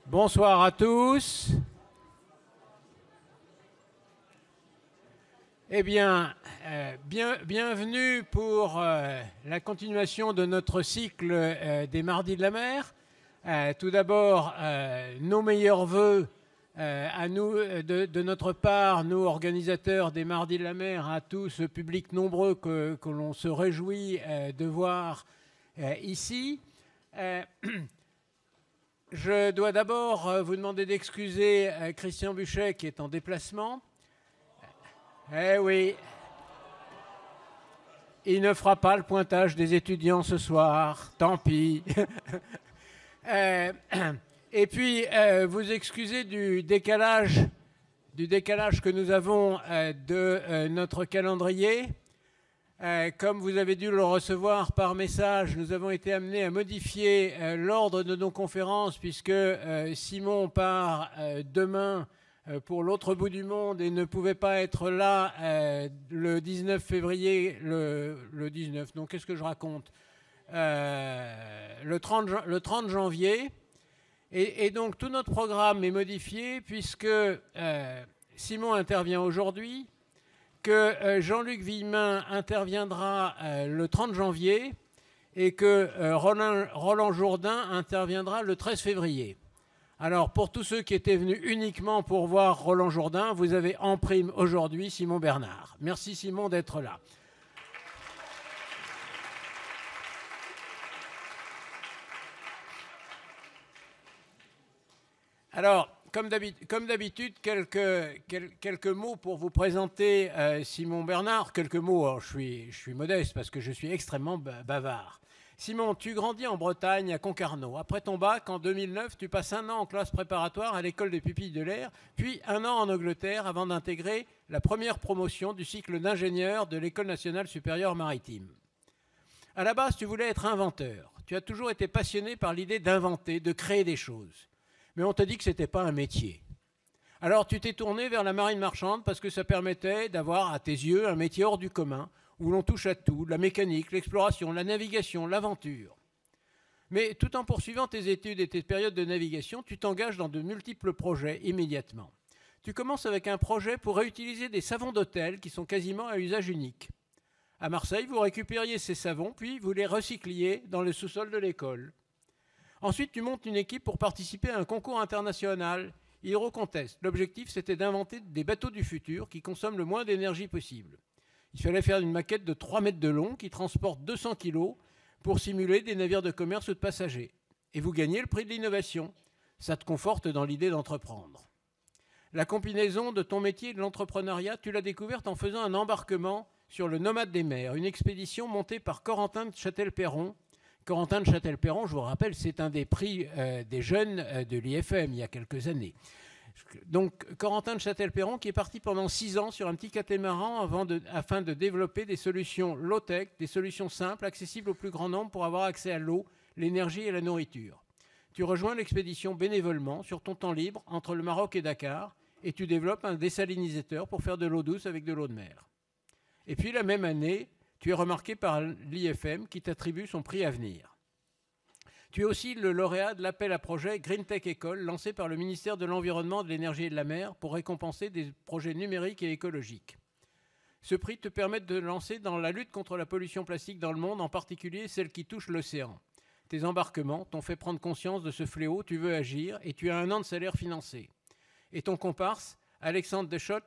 Bonsoir à tous. Eh bien, bienvenue pour la continuation de notre cycle des Mardis de la Mer. Tout d'abord, nos meilleurs voeux à nous, de notre part, nous organisateurs des Mardis de la Mer, à tout ce public nombreux que l'on se réjouit de voir ici. Je dois d'abord vous demander d'excuser Christian Buchet qui est en déplacement. Eh oui, il ne fera pas le pointage des étudiants ce soir, tant pis. Et puis, vous excusez du décalage que nous avons de notre calendrier. Comme vous avez dû le recevoir par message, nous avons été amenés à modifier l'ordre de nos conférences puisque Simon part demain pour l'autre bout du monde et ne pouvait pas être là le 19 février, le 19, non, qu'est-ce que je raconte le 30 janvier. Et donc tout notre programme est modifié puisque Simon intervient aujourd'hui, que Jean-Luc Villemain interviendra le 30 janvier et que Roland Jourdain interviendra le 13 février. Alors, pour tous ceux qui étaient venus uniquement pour voir Roland Jourdain, vous avez en prime aujourd'hui Simon Bernard. Merci Simon d'être là. Alors, comme d'habitude, quelques mots pour vous présenter Simon Bernard. Quelques mots, alors je suis modeste parce que je suis extrêmement bavard. Simon, tu grandis en Bretagne, à Concarneau. Après ton bac, en 2009, tu passes un an en classe préparatoire à l'école des pupilles de l'air, puis un an en Angleterre avant d'intégrer la première promotion du cycle d'ingénieur de l'École nationale supérieure maritime. À la base, tu voulais être inventeur. Tu as toujours été passionné par l'idée d'inventer, de créer des choses. Mais on t'a dit que ce n'était pas un métier. Alors tu t'es tourné vers la marine marchande parce que ça permettait d'avoir, à tes yeux, un métier hors du commun, où l'on touche à tout, la mécanique, l'exploration, la navigation, l'aventure. Mais tout en poursuivant tes études et tes périodes de navigation, tu t'engages dans de multiples projets immédiatement. Tu commences avec un projet pour réutiliser des savons d'hôtel qui sont quasiment à usage unique. À Marseille, vous récupériez ces savons, puis vous les recycliez dans le sous-sol de l'école. Ensuite, tu montes une équipe pour participer à un concours international, HydroContest. L'objectif, c'était d'inventer des bateaux du futur qui consomment le moins d'énergie possible. Il fallait faire une maquette de 3 mètres de long qui transporte 200 kg pour simuler des navires de commerce ou de passagers. Et vous gagnez le prix de l'innovation. Ça te conforte dans l'idée d'entreprendre. La combinaison de ton métier et de l'entrepreneuriat, tu l'as découverte en faisant un embarquement sur le Nomade des mers, une expédition montée par Corentin de Châtel-Perron. Corentin de Châtel-Perron, je vous rappelle, c'est un des prix des jeunes de l'IFM il y a quelques années. Donc Corentin de Châtel-Perron qui est parti pendant 6 ans sur un petit catamaran afin de développer des solutions low-tech, des solutions simples, accessibles au plus grand nombre pour avoir accès à l'eau, l'énergie et la nourriture. Tu rejoins l'expédition bénévolement sur ton temps libre entre le Maroc et Dakar et tu développes un désalinisateur pour faire de l'eau douce avec de l'eau de mer. Et puis la même année, tu es remarqué par l'IFM qui t'attribue son prix Avenir. Tu es aussi le lauréat de l'appel à projet Green Tech École lancé par le ministère de l'Environnement, de l'Énergie et de la Mer pour récompenser des projets numériques et écologiques. Ce prix te permet de lancer dans la lutte contre la pollution plastique dans le monde, en particulier celle qui touche l'océan. Tes embarquements t'ont fait prendre conscience de ce fléau, tu veux agir et tu as 1 an de salaire financé. Et ton comparse, Alexandre Deschott,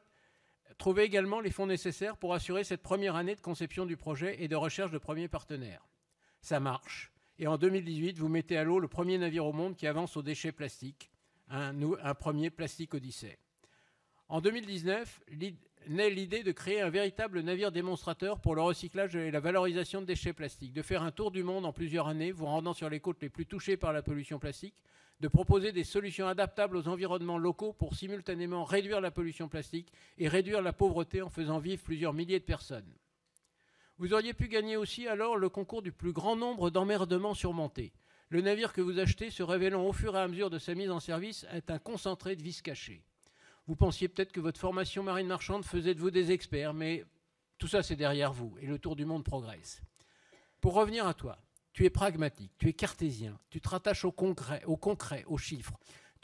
trouvait également les fonds nécessaires pour assurer cette première année de conception du projet et de recherche de premiers partenaires. Ça marche. Et en 2018, vous mettez à l'eau le premier navire au monde qui avance aux déchets plastiques, un premier Plastic Odyssey. En 2019, naît l'idée de créer un véritable navire démonstrateur pour le recyclage et la valorisation de déchets plastiques, de faire un tour du monde en plusieurs années, vous rendant sur les côtes les plus touchées par la pollution plastique, de proposer des solutions adaptables aux environnements locaux pour simultanément réduire la pollution plastique et réduire la pauvreté en faisant vivre plusieurs milliers de personnes. Vous auriez pu gagner aussi alors le concours du plus grand nombre d'emmerdements surmontés. Le navire que vous achetez se révélant au fur et à mesure de sa mise en service est un concentré de vices cachés. Vous pensiez peut-être que votre formation marine marchande faisait de vous des experts, mais tout ça c'est derrière vous et le tour du monde progresse. Pour revenir à toi, tu es pragmatique, tu es cartésien, tu te rattaches au concret, aux chiffres.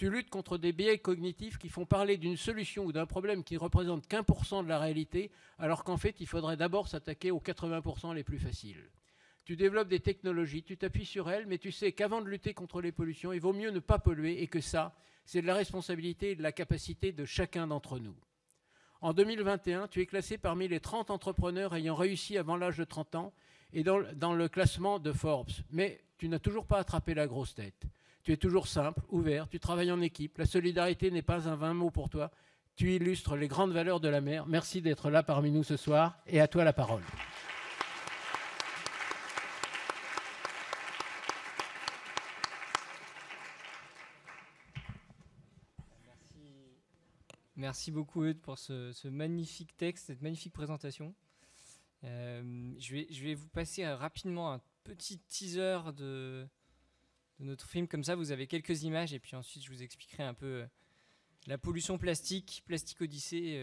Tu luttes contre des biais cognitifs qui font parler d'une solution ou d'un problème qui ne représente qu'1% de la réalité, alors qu'en fait, il faudrait d'abord s'attaquer aux 80% les plus faciles. Tu développes des technologies, tu t'appuies sur elles, mais tu sais qu'avant de lutter contre les pollutions, il vaut mieux ne pas polluer et que ça, c'est de la responsabilité et de la capacité de chacun d'entre nous. En 2021, tu es classé parmi les 30 entrepreneurs ayant réussi avant l'âge de 30 ans et dans le classement de Forbes. Mais tu n'as toujours pas attrapé la grosse tête. Tu es toujours simple, ouvert, tu travailles en équipe. La solidarité n'est pas un vain mot pour toi. Tu illustres les grandes valeurs de la mer. Merci d'être là parmi nous ce soir et à toi la parole. Merci beaucoup Eudes pour ce magnifique texte, cette magnifique présentation. Je vais vous passer rapidement un petit teaser de notre film. Comme ça, vous avez quelques images et puis ensuite, je vous expliquerai un peu la pollution plastique, Plastic Odyssée,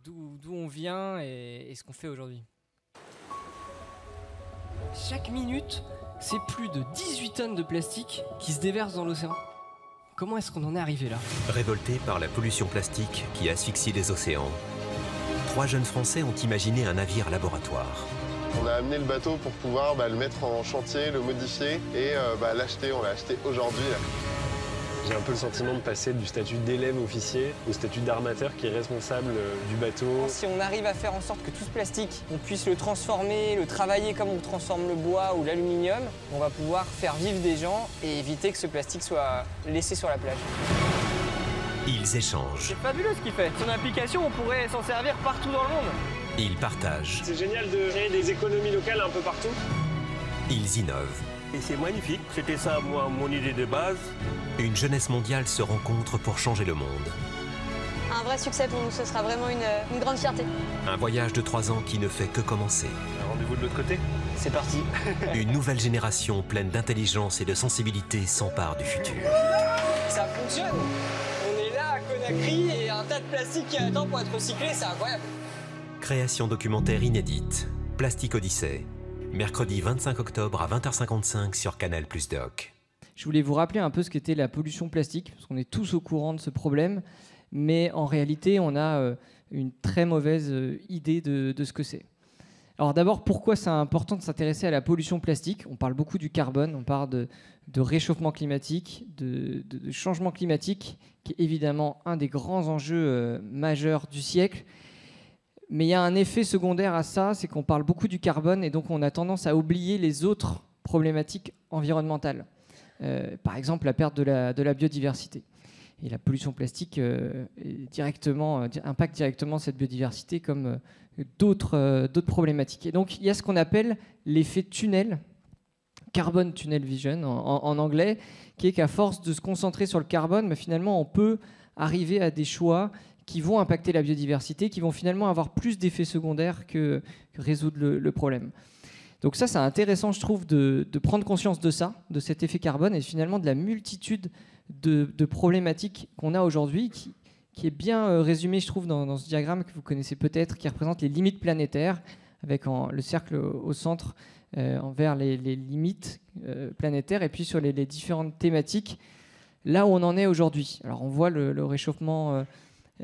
d'où on vient et ce qu'on fait aujourd'hui. Chaque minute, c'est plus de 18 tonnes de plastique qui se déversent dans l'océan. Comment est-ce qu'on en est arrivé là ? Révoltés par la pollution plastique qui asphyxie les océans, 3 jeunes Français ont imaginé un navire laboratoire. On a amené le bateau pour pouvoir le mettre en chantier, le modifier et l'acheter. On l'a acheté aujourd'hui. J'ai un peu le sentiment de passer du statut d'élève officier au statut d'armateur qui est responsable du bateau. Si on arrive à faire en sorte que tout ce plastique, on puisse le transformer, le travailler comme on transforme le bois ou l'aluminium, on va pouvoir faire vivre des gens et éviter que ce plastique soit laissé sur la plage. Ils échangent. C'est fabuleux ce qu'il fait. Son application, on pourrait s'en servir partout dans le monde. Ils partagent. C'est génial de créer des économies locales un peu partout. Ils innovent. Et c'est magnifique, c'était ça moi, mon idée de base. Une jeunesse mondiale se rencontre pour changer le monde. Un vrai succès pour nous, ce sera vraiment une grande fierté. Un voyage de 3 ans qui ne fait que commencer. Rendez-vous de l'autre côté. C'est parti. Une nouvelle génération pleine d'intelligence et de sensibilité s'empare du futur. Ça fonctionne. On est là à Conakry et un tas de plastique qui attend pour être recyclé, c'est incroyable. Création documentaire inédite. Plastic Odyssey. Mercredi 25 octobre à 20h55 sur Canal+ Doc. Je voulais vous rappeler un peu ce qu'était la pollution plastique, parce qu'on est tous au courant de ce problème, mais en réalité, on a une très mauvaise idée de ce que c'est. Alors d'abord, pourquoi c'est important de s'intéresser à la pollution plastique ? On parle beaucoup du carbone, on parle de réchauffement climatique, de changement climatique, qui est évidemment un des grands enjeux majeurs du siècle. Mais il y a un effet secondaire à ça, c'est qu'on parle beaucoup du carbone et donc on a tendance à oublier les autres problématiques environnementales. Par exemple, la perte de la biodiversité. Et la pollution plastique impacte directement cette biodiversité comme d'autres problématiques. Et donc, il y a ce qu'on appelle l'effet tunnel, Carbon Tunnel Vision en anglais, qui est qu'à force de se concentrer sur le carbone, mais finalement, on peut arriver à des choix qui vont impacter la biodiversité, qui vont finalement avoir plus d'effets secondaires que résoudre le problème. Donc ça, c'est intéressant, je trouve, de prendre conscience de ça, de cet effet carbone, et finalement de la multitude de problématiques qu'on a aujourd'hui, qui est bien résumée, je trouve, dans ce diagramme que vous connaissez peut-être, qui représente les limites planétaires, avec le cercle au centre envers les limites planétaires, et puis sur les différentes thématiques, là où on en est aujourd'hui. Alors on voit le réchauffement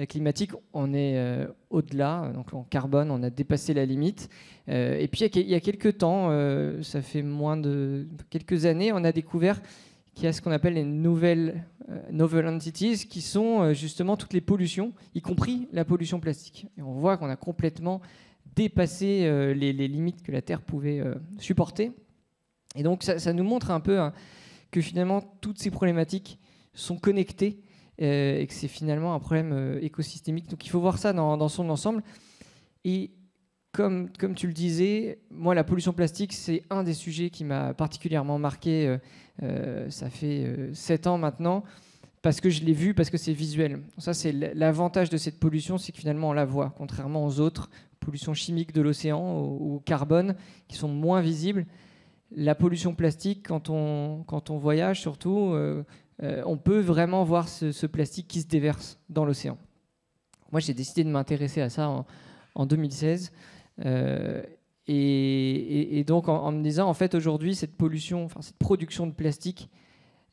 climatique, on est au-delà, donc en carbone, on a dépassé la limite. Et puis il y a quelques temps, ça fait moins de quelques années, on a découvert qu'il y a ce qu'on appelle les novel entities, qui sont justement toutes les pollutions, y compris la pollution plastique. Et on voit qu'on a complètement dépassé les limites que la Terre pouvait supporter. Et donc ça nous montre un peu que finalement toutes ces problématiques sont connectées et que c'est finalement un problème écosystémique. Donc il faut voir ça dans son ensemble. Et comme tu le disais, moi la pollution plastique, c'est un des sujets qui m'a particulièrement marqué. Ça fait 7 ans maintenant, parce que je l'ai vu, parce que c'est visuel. Ça, c'est l'avantage de cette pollution, c'est que finalement on la voit, contrairement aux autres pollutions chimiques de l'océan, au carbone, qui sont moins visibles. La pollution plastique, quand on voyage surtout, on peut vraiment voir ce plastique qui se déverse dans l'océan. Moi, j'ai décidé de m'intéresser à ça en 2016. Et donc, en me disant, en fait, aujourd'hui, cette pollution, cette production de plastique,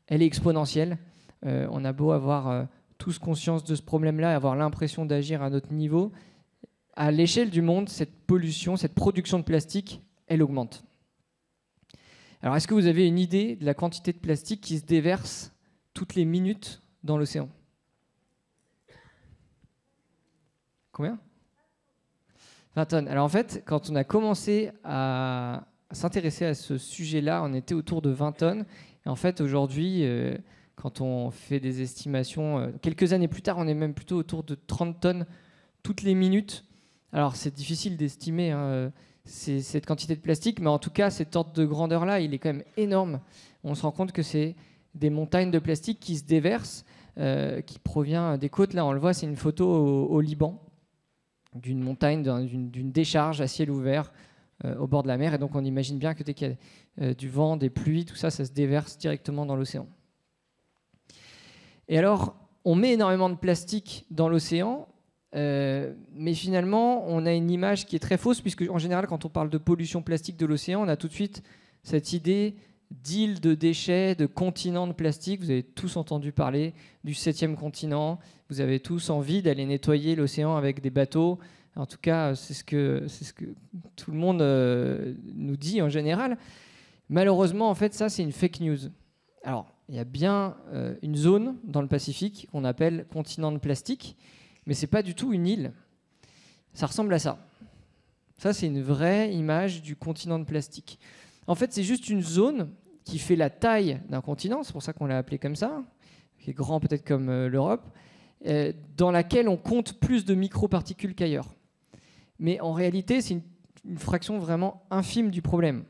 elle est exponentielle. On a beau avoir tous conscience de ce problème-là et avoir l'impression d'agir à notre niveau, à l'échelle du monde, cette pollution, cette production de plastique, elle augmente. Alors, est-ce que vous avez une idée de la quantité de plastique qui se déverse toutes les minutes dans l'océan? Combien? 20 tonnes. Alors en fait, quand on a commencé à s'intéresser à ce sujet-là, on était autour de 20 tonnes. Et en fait, aujourd'hui, quand on fait des estimations, quelques années plus tard, on est même plutôt autour de 30 tonnes toutes les minutes. Alors c'est difficile d'estimer cette quantité de plastique, mais en tout cas, cet ordre de grandeur-là, il est quand même énorme. On se rend compte que c'est des montagnes de plastique qui se déversent, qui provient des côtes. Là, on le voit, c'est une photo au Liban, d'une montagne, d'une décharge à ciel ouvert au bord de la mer. Et donc, on imagine bien que dès qu'il y a du vent, des pluies, tout ça, ça se déverse directement dans l'océan. Et alors, on met énormément de plastique dans l'océan, mais finalement, on a une image qui est très fausse, puisque en général, quand on parle de pollution plastique de l'océan, on a tout de suite cette idée d'îles de déchets, de continents de plastique. Vous avez tous entendu parler du 7e continent. Vous avez tous envie d'aller nettoyer l'océan avec des bateaux. En tout cas, c'est ce que tout le monde nous dit en général. Malheureusement, en fait, ça, c'est une fake news. Alors, il y a bien une zone dans le Pacifique qu'on appelle continent de plastique, mais ce n'est pas du tout une île. Ça ressemble à ça. Ça, c'est une vraie image du continent de plastique. En fait, c'est juste une zone qui fait la taille d'un continent, c'est pour ça qu'on l'a appelé comme ça, qui est grand peut-être comme l'Europe, dans laquelle on compte plus de microparticules qu'ailleurs. Mais en réalité, c'est une fraction vraiment infime du problème.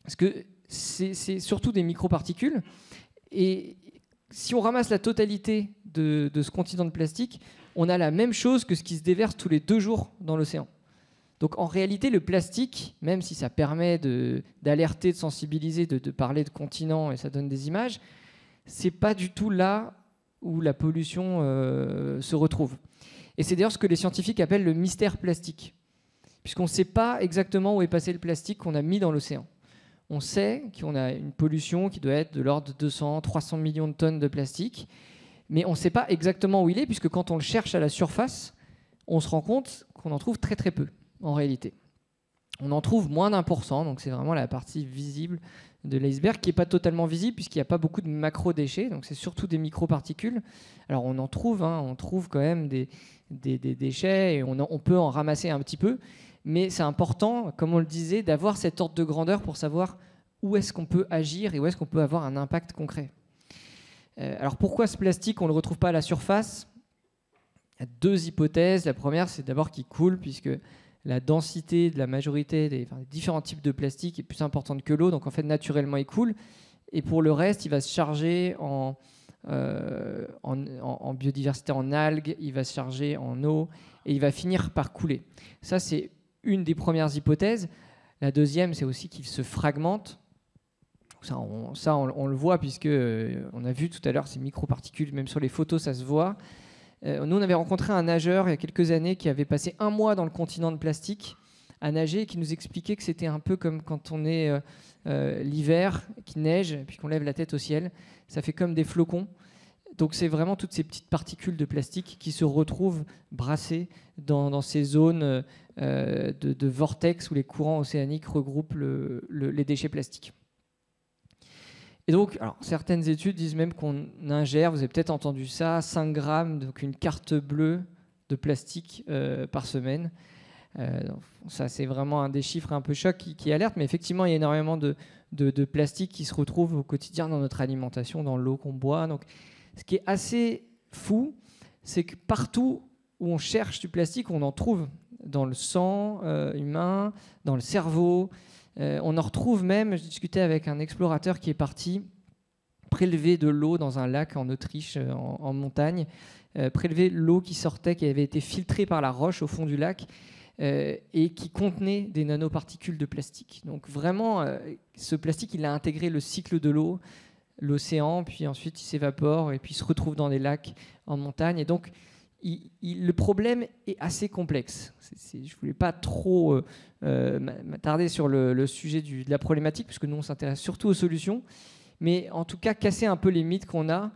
Parce que c'est surtout des microparticules. Et si on ramasse la totalité de ce continent de plastique, on a la même chose que ce qui se déverse tous les 2 jours dans l'océan. Donc en réalité, le plastique, même si ça permet d'alerter, de sensibiliser, de parler de continent et ça donne des images, c'est pas du tout là où la pollution se retrouve. Et c'est d'ailleurs ce que les scientifiques appellent le mystère plastique, puisqu'on ne sait pas exactement où est passé le plastique qu'on a mis dans l'océan. On sait qu'on a une pollution qui doit être de l'ordre de 200-300 millions de tonnes de plastique, mais on ne sait pas exactement où il est, puisque quand on le cherche à la surface, on se rend compte qu'on en trouve très très peu. En réalité, on en trouve moins d'1%, donc c'est vraiment la partie visible de l'iceberg qui n'est pas totalement visible puisqu'il n'y a pas beaucoup de macro-déchets, donc c'est surtout des microparticules. Alors on en trouve, on trouve quand même des déchets et on peut en ramasser un petit peu, mais c'est important, comme on le disait, d'avoir cet ordre de grandeur pour savoir où est-ce qu'on peut agir et où est-ce qu'on peut avoir un impact concret. Alors pourquoi ce plastique, on ne le retrouve pas à la surface? Il y a 2 hypothèses. La première, c'est d'abord qu'il coule puisque la densité de la majorité des différents types de plastique est plus importante que l'eau, donc en fait naturellement il coule. Et pour le reste, il va se charger en biodiversité, en algues, il va se charger en eau et il va finir par couler. Ça, c'est une des premières hypothèses. La deuxième, c'est aussi qu'il se fragmente. Ça, on le voit puisque on a vu tout à l'heure ces microparticules, même sur les photos, ça se voit. Nous, on avait rencontré un nageur il y a quelques années qui avait passé 1 mois dans le continent de plastique à nager et qui nous expliquait que c'était un peu comme quand on est l'hiver, qu'il neige, puis qu'on lève la tête au ciel. Ça fait comme des flocons. Donc c'est vraiment toutes ces petites particules de plastique qui se retrouvent brassées dans ces zones de vortex où les courants océaniques regroupent les déchets plastiques. Et donc, alors, certaines études disent même qu'on ingère, vous avez peut-être entendu ça, 5 grammes, donc une carte bleue de plastique par semaine. Ça, c'est vraiment un des chiffres un peu choc qui alerte, mais effectivement, il y a énormément de plastique qui se retrouve au quotidien dans notre alimentation, dans l'eau qu'on boit. Donc, ce qui est assez fou, c'est que partout où on cherche du plastique, on en trouve dans le sang humain, dans le cerveau. On en retrouve même, je discutais avec un explorateur qui est parti prélever de l'eau dans un lac en Autriche, en montagne, prélever l'eau qui sortait, qui avait été filtrée par la roche au fond du lac et qui contenait des nanoparticules de plastique. Donc vraiment, ce plastique, il a intégré le cycle de l'eau, l'océan, puis ensuite il s'évapore et puis il se retrouve dans des lacs en montagne. Et donc, le problème est assez complexe. Je ne voulais pas trop m'attarder sur le sujet de la problématique, puisque nous, on s'intéresse surtout aux solutions. mais en tout cas casser un peu les mythes qu'on a,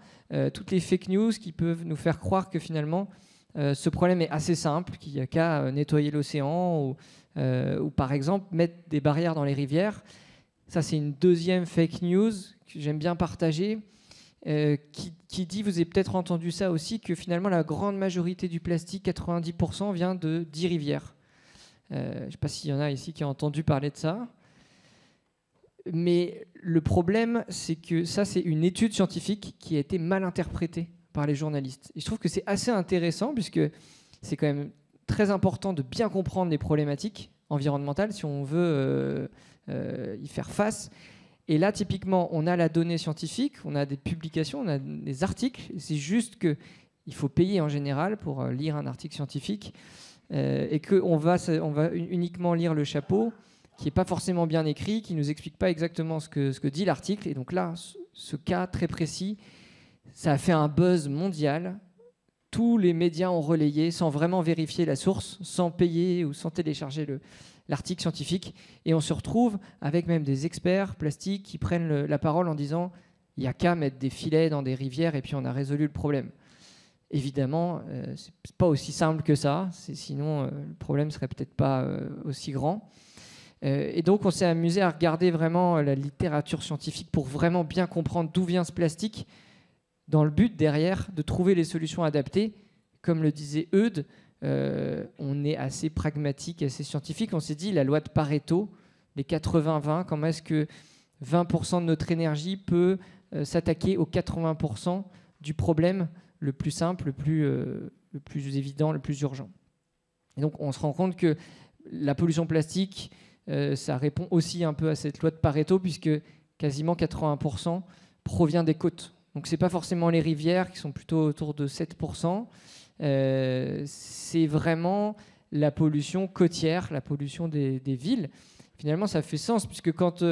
toutes les fake news qui peuvent nous faire croire que finalement ce problème est assez simple, qu'il n'y a qu'à nettoyer l'océan ou par exemple mettre des barrières dans les rivières. Ça, c'est une deuxième fake news que j'aime bien partager, qui dit, vous avez peut-être entendu ça aussi, que finalement la grande majorité du plastique, 90%, vient de 10 rivières. Je ne sais pas s'il y en a ici qui ont entendu parler de ça. Mais le problème, c'est que ça, c'est une étude scientifique qui a été mal interprétée par les journalistes. Et je trouve que c'est assez intéressant, puisque c'est quand même très important de bien comprendre les problématiques environnementales si on veut y faire face. Et là, typiquement, on a la donnée scientifique, on a des publications, on a des articles. C'est juste qu'il faut payer en général pour lire un article scientifique et qu'on va uniquement lire le chapeau, qui n'est pas forcément bien écrit, qui ne nous explique pas exactement ce que dit l'article. Et donc là, ce cas très précis, ça a fait un buzz mondial. Tous les médias ont relayé sans vraiment vérifier la source, sans payer ou sans télécharger l'article scientifique. Et on se retrouve avec même des experts plastiques qui prennent la parole en disant « il n'y a qu'à mettre des filets dans des rivières et puis on a résolu le problème ». Évidemment, ce n'est pas aussi simple que ça, sinon le problème ne serait peut-être pas aussi grand. Et donc on s'est amusé à regarder vraiment la littérature scientifique pour vraiment bien comprendre d'où vient ce plastique, dans le but derrière de trouver les solutions adaptées. Comme le disait Eudes, on est assez pragmatique, assez scientifique. On s'est dit, la loi de Pareto, les 80-20, comment est-ce que 20% de notre énergie peut s'attaquer aux 80% du problème le plus simple, le plus évident, le plus urgent. Et donc on se rend compte que la pollution plastique, ça répond aussi un peu à cette loi de Pareto, puisque quasiment 80% provient des côtes. Donc ce n'est pas forcément les rivières qui sont plutôt autour de 7%. C'est vraiment la pollution côtière, la pollution des villes. Finalement, ça fait sens, puisque quand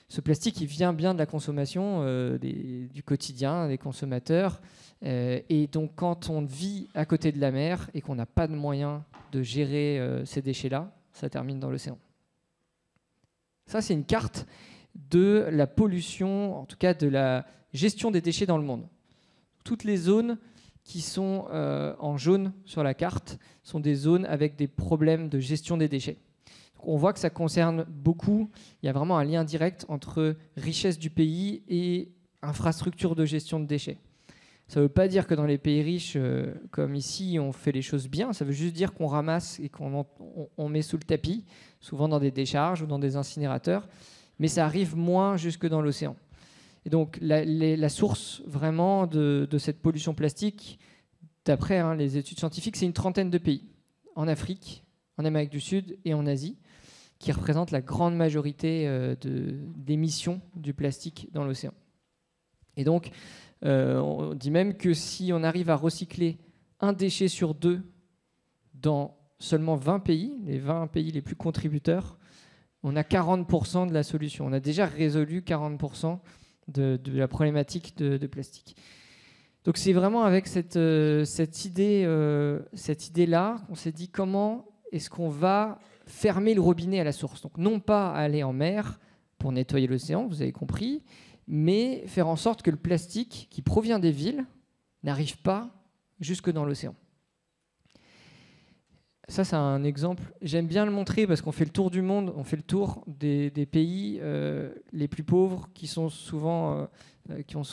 ce plastique il vient bien de la consommation du quotidien des consommateurs, et donc quand on vit à côté de la mer et qu'on n'a pas de moyens de gérer ces déchets-là, ça termine dans l'océan. Ça, c'est une carte de la pollution, en tout cas de la gestion des déchets dans le monde. Toutes les zones qui sont en jaune sur la carte sont des zones avec des problèmes de gestion des déchets. Donc on voit que ça concerne beaucoup, il y a vraiment un lien direct entre richesse du pays et infrastructure de gestion de déchets. Ça ne veut pas dire que dans les pays riches, comme ici, on fait les choses bien, ça veut juste dire qu'on ramasse et qu'on met sous le tapis, souvent dans des décharges ou dans des incinérateurs, mais ça arrive moins jusque dans l'océan. Et donc la source vraiment de cette pollution plastique, d'après les études scientifiques, c'est une trentaine de pays, en Afrique, en Amérique du Sud et en Asie, qui représentent la grande majorité d'émissions du plastique dans l'océan. Et donc, on dit même que si on arrive à recycler un déchet sur 2 dans seulement 20 pays, les 20 pays les plus contributeurs, on a 40% de la solution. On a déjà résolu 40% de la problématique de plastique. Donc c'est vraiment avec cette idée-là qu'on s'est dit comment est-ce qu'on va fermer le robinet à la source. Donc non pas aller en mer pour nettoyer l'océan, vous avez compris, mais faire en sorte que le plastique qui provient des villes n'arrive pas jusque dans l'océan. Ça, c'est un exemple. J'aime bien le montrer parce qu'on fait le tour du monde, on fait le tour des pays les plus pauvres qui ont souvent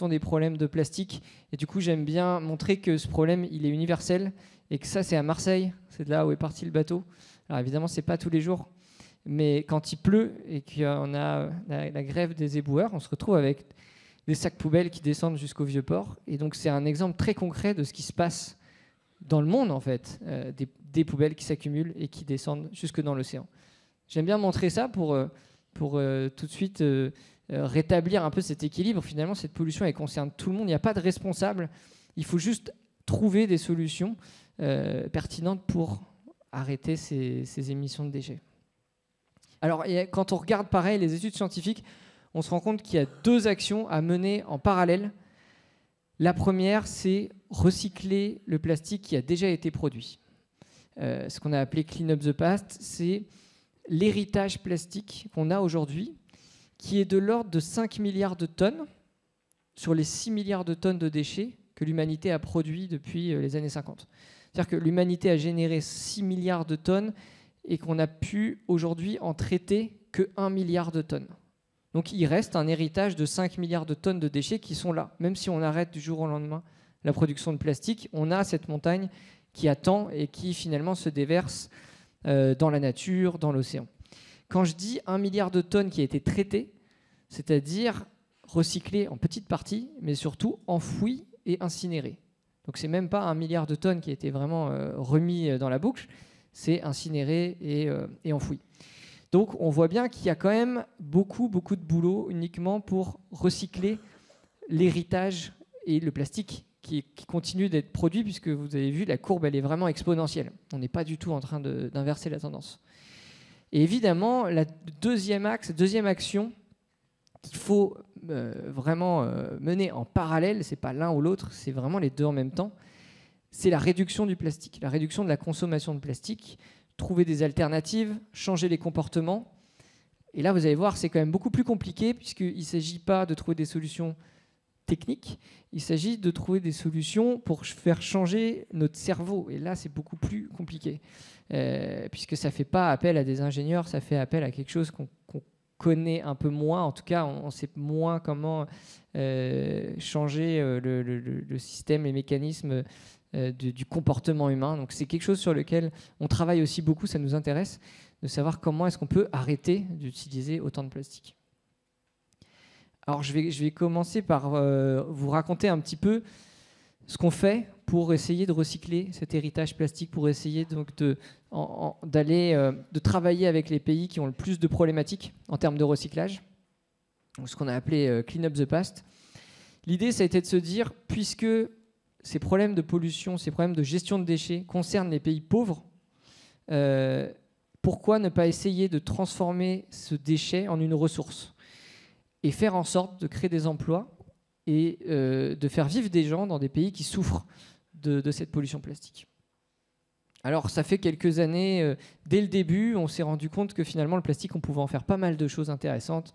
des problèmes de plastique. Et du coup, j'aime bien montrer que ce problème, il est universel et que ça, c'est à Marseille. C'est de là où est parti le bateau. Alors évidemment, ce n'est pas tous les jours. Mais quand il pleut et qu'on a la grève des éboueurs, on se retrouve avec des sacs poubelles qui descendent jusqu'au Vieux-Port. Et donc, c'est un exemple très concret de ce qui se passe dans le monde, en fait, des poubelles qui s'accumulent et qui descendent jusque dans l'océan. J'aime bien montrer ça pour tout de suite rétablir un peu cet équilibre. Finalement, cette pollution, elle concerne tout le monde. Il n'y a pas de responsable. Il faut juste trouver des solutions pertinentes pour arrêter ces émissions de déchets. Alors, quand on regarde pareil les études scientifiques, on se rend compte qu'il y a 2 actions à mener en parallèle. La première, c'est recycler le plastique qui a déjà été produit. Ce qu'on a appelé Clean Up the Past, c'est l'héritage plastique qu'on a aujourd'hui, qui est de l'ordre de 5 milliards de tonnes sur les 6 milliards de tonnes de déchets que l'humanité a produits depuis les années 50. C'est-à-dire que l'humanité a généré 6 milliards de tonnes et qu'on a pu aujourd'hui en traiter que 1 milliard de tonnes. Donc il reste un héritage de 5 milliards de tonnes de déchets qui sont là. Même si on arrête du jour au lendemain la production de plastique, on a cette montagne qui attend et qui finalement se déverse dans la nature, dans l'océan. Quand je dis 1 milliard de tonnes qui a été traité, c'est-à-dire recyclé en petites parties, mais surtout enfoui et incinéré. Donc c'est même pas 1 milliard de tonnes qui a été vraiment remis dans la boucle, c'est incinéré et enfoui. Donc on voit bien qu'il y a quand même beaucoup de boulot uniquement pour recycler l'héritage et le plastique qui continue d'être produit, puisque vous avez vu, la courbe elle est vraiment exponentielle. On n'est pas du tout en train d'inverser la tendance. Et évidemment, la deuxième action qu'il faut vraiment mener en parallèle, c'est pas l'un ou l'autre, c'est vraiment les deux en même temps, c'est la réduction du plastique, la réduction de la consommation de plastique, trouver des alternatives, changer les comportements. Et là, vous allez voir, c'est quand même beaucoup plus compliqué, puisqu'il ne s'agit pas de trouver des solutions techniques, il s'agit de trouver des solutions pour faire changer notre cerveau. Et là, c'est beaucoup plus compliqué, puisque ça ne fait pas appel à des ingénieurs, ça fait appel à quelque chose qu'on connaît un peu moins. En tout cas, on sait moins comment changer le système, les mécanismes du comportement humain. Donc c'est quelque chose sur lequel on travaille aussi beaucoup, ça nous intéresse, de savoir comment est-ce qu'on peut arrêter d'utiliser autant de plastique. Alors je vais commencer par vous raconter un petit peu ce qu'on fait pour essayer de recycler cet héritage plastique, pour essayer donc de travailler avec les pays qui ont le plus de problématiques en termes de recyclage, donc ce qu'on a appelé Clean Up the Past. L'idée, ça a été de se dire, puisque ces problèmes de pollution, ces problèmes de gestion de déchets concernent les pays pauvres, pourquoi ne pas essayer de transformer ce déchet en une ressource et faire en sorte de créer des emplois et de faire vivre des gens dans des pays qui souffrent de cette pollution plastique. Alors ça fait quelques années, dès le début, on s'est rendu compte que finalement le plastique, on pouvait en faire pas mal de choses intéressantes.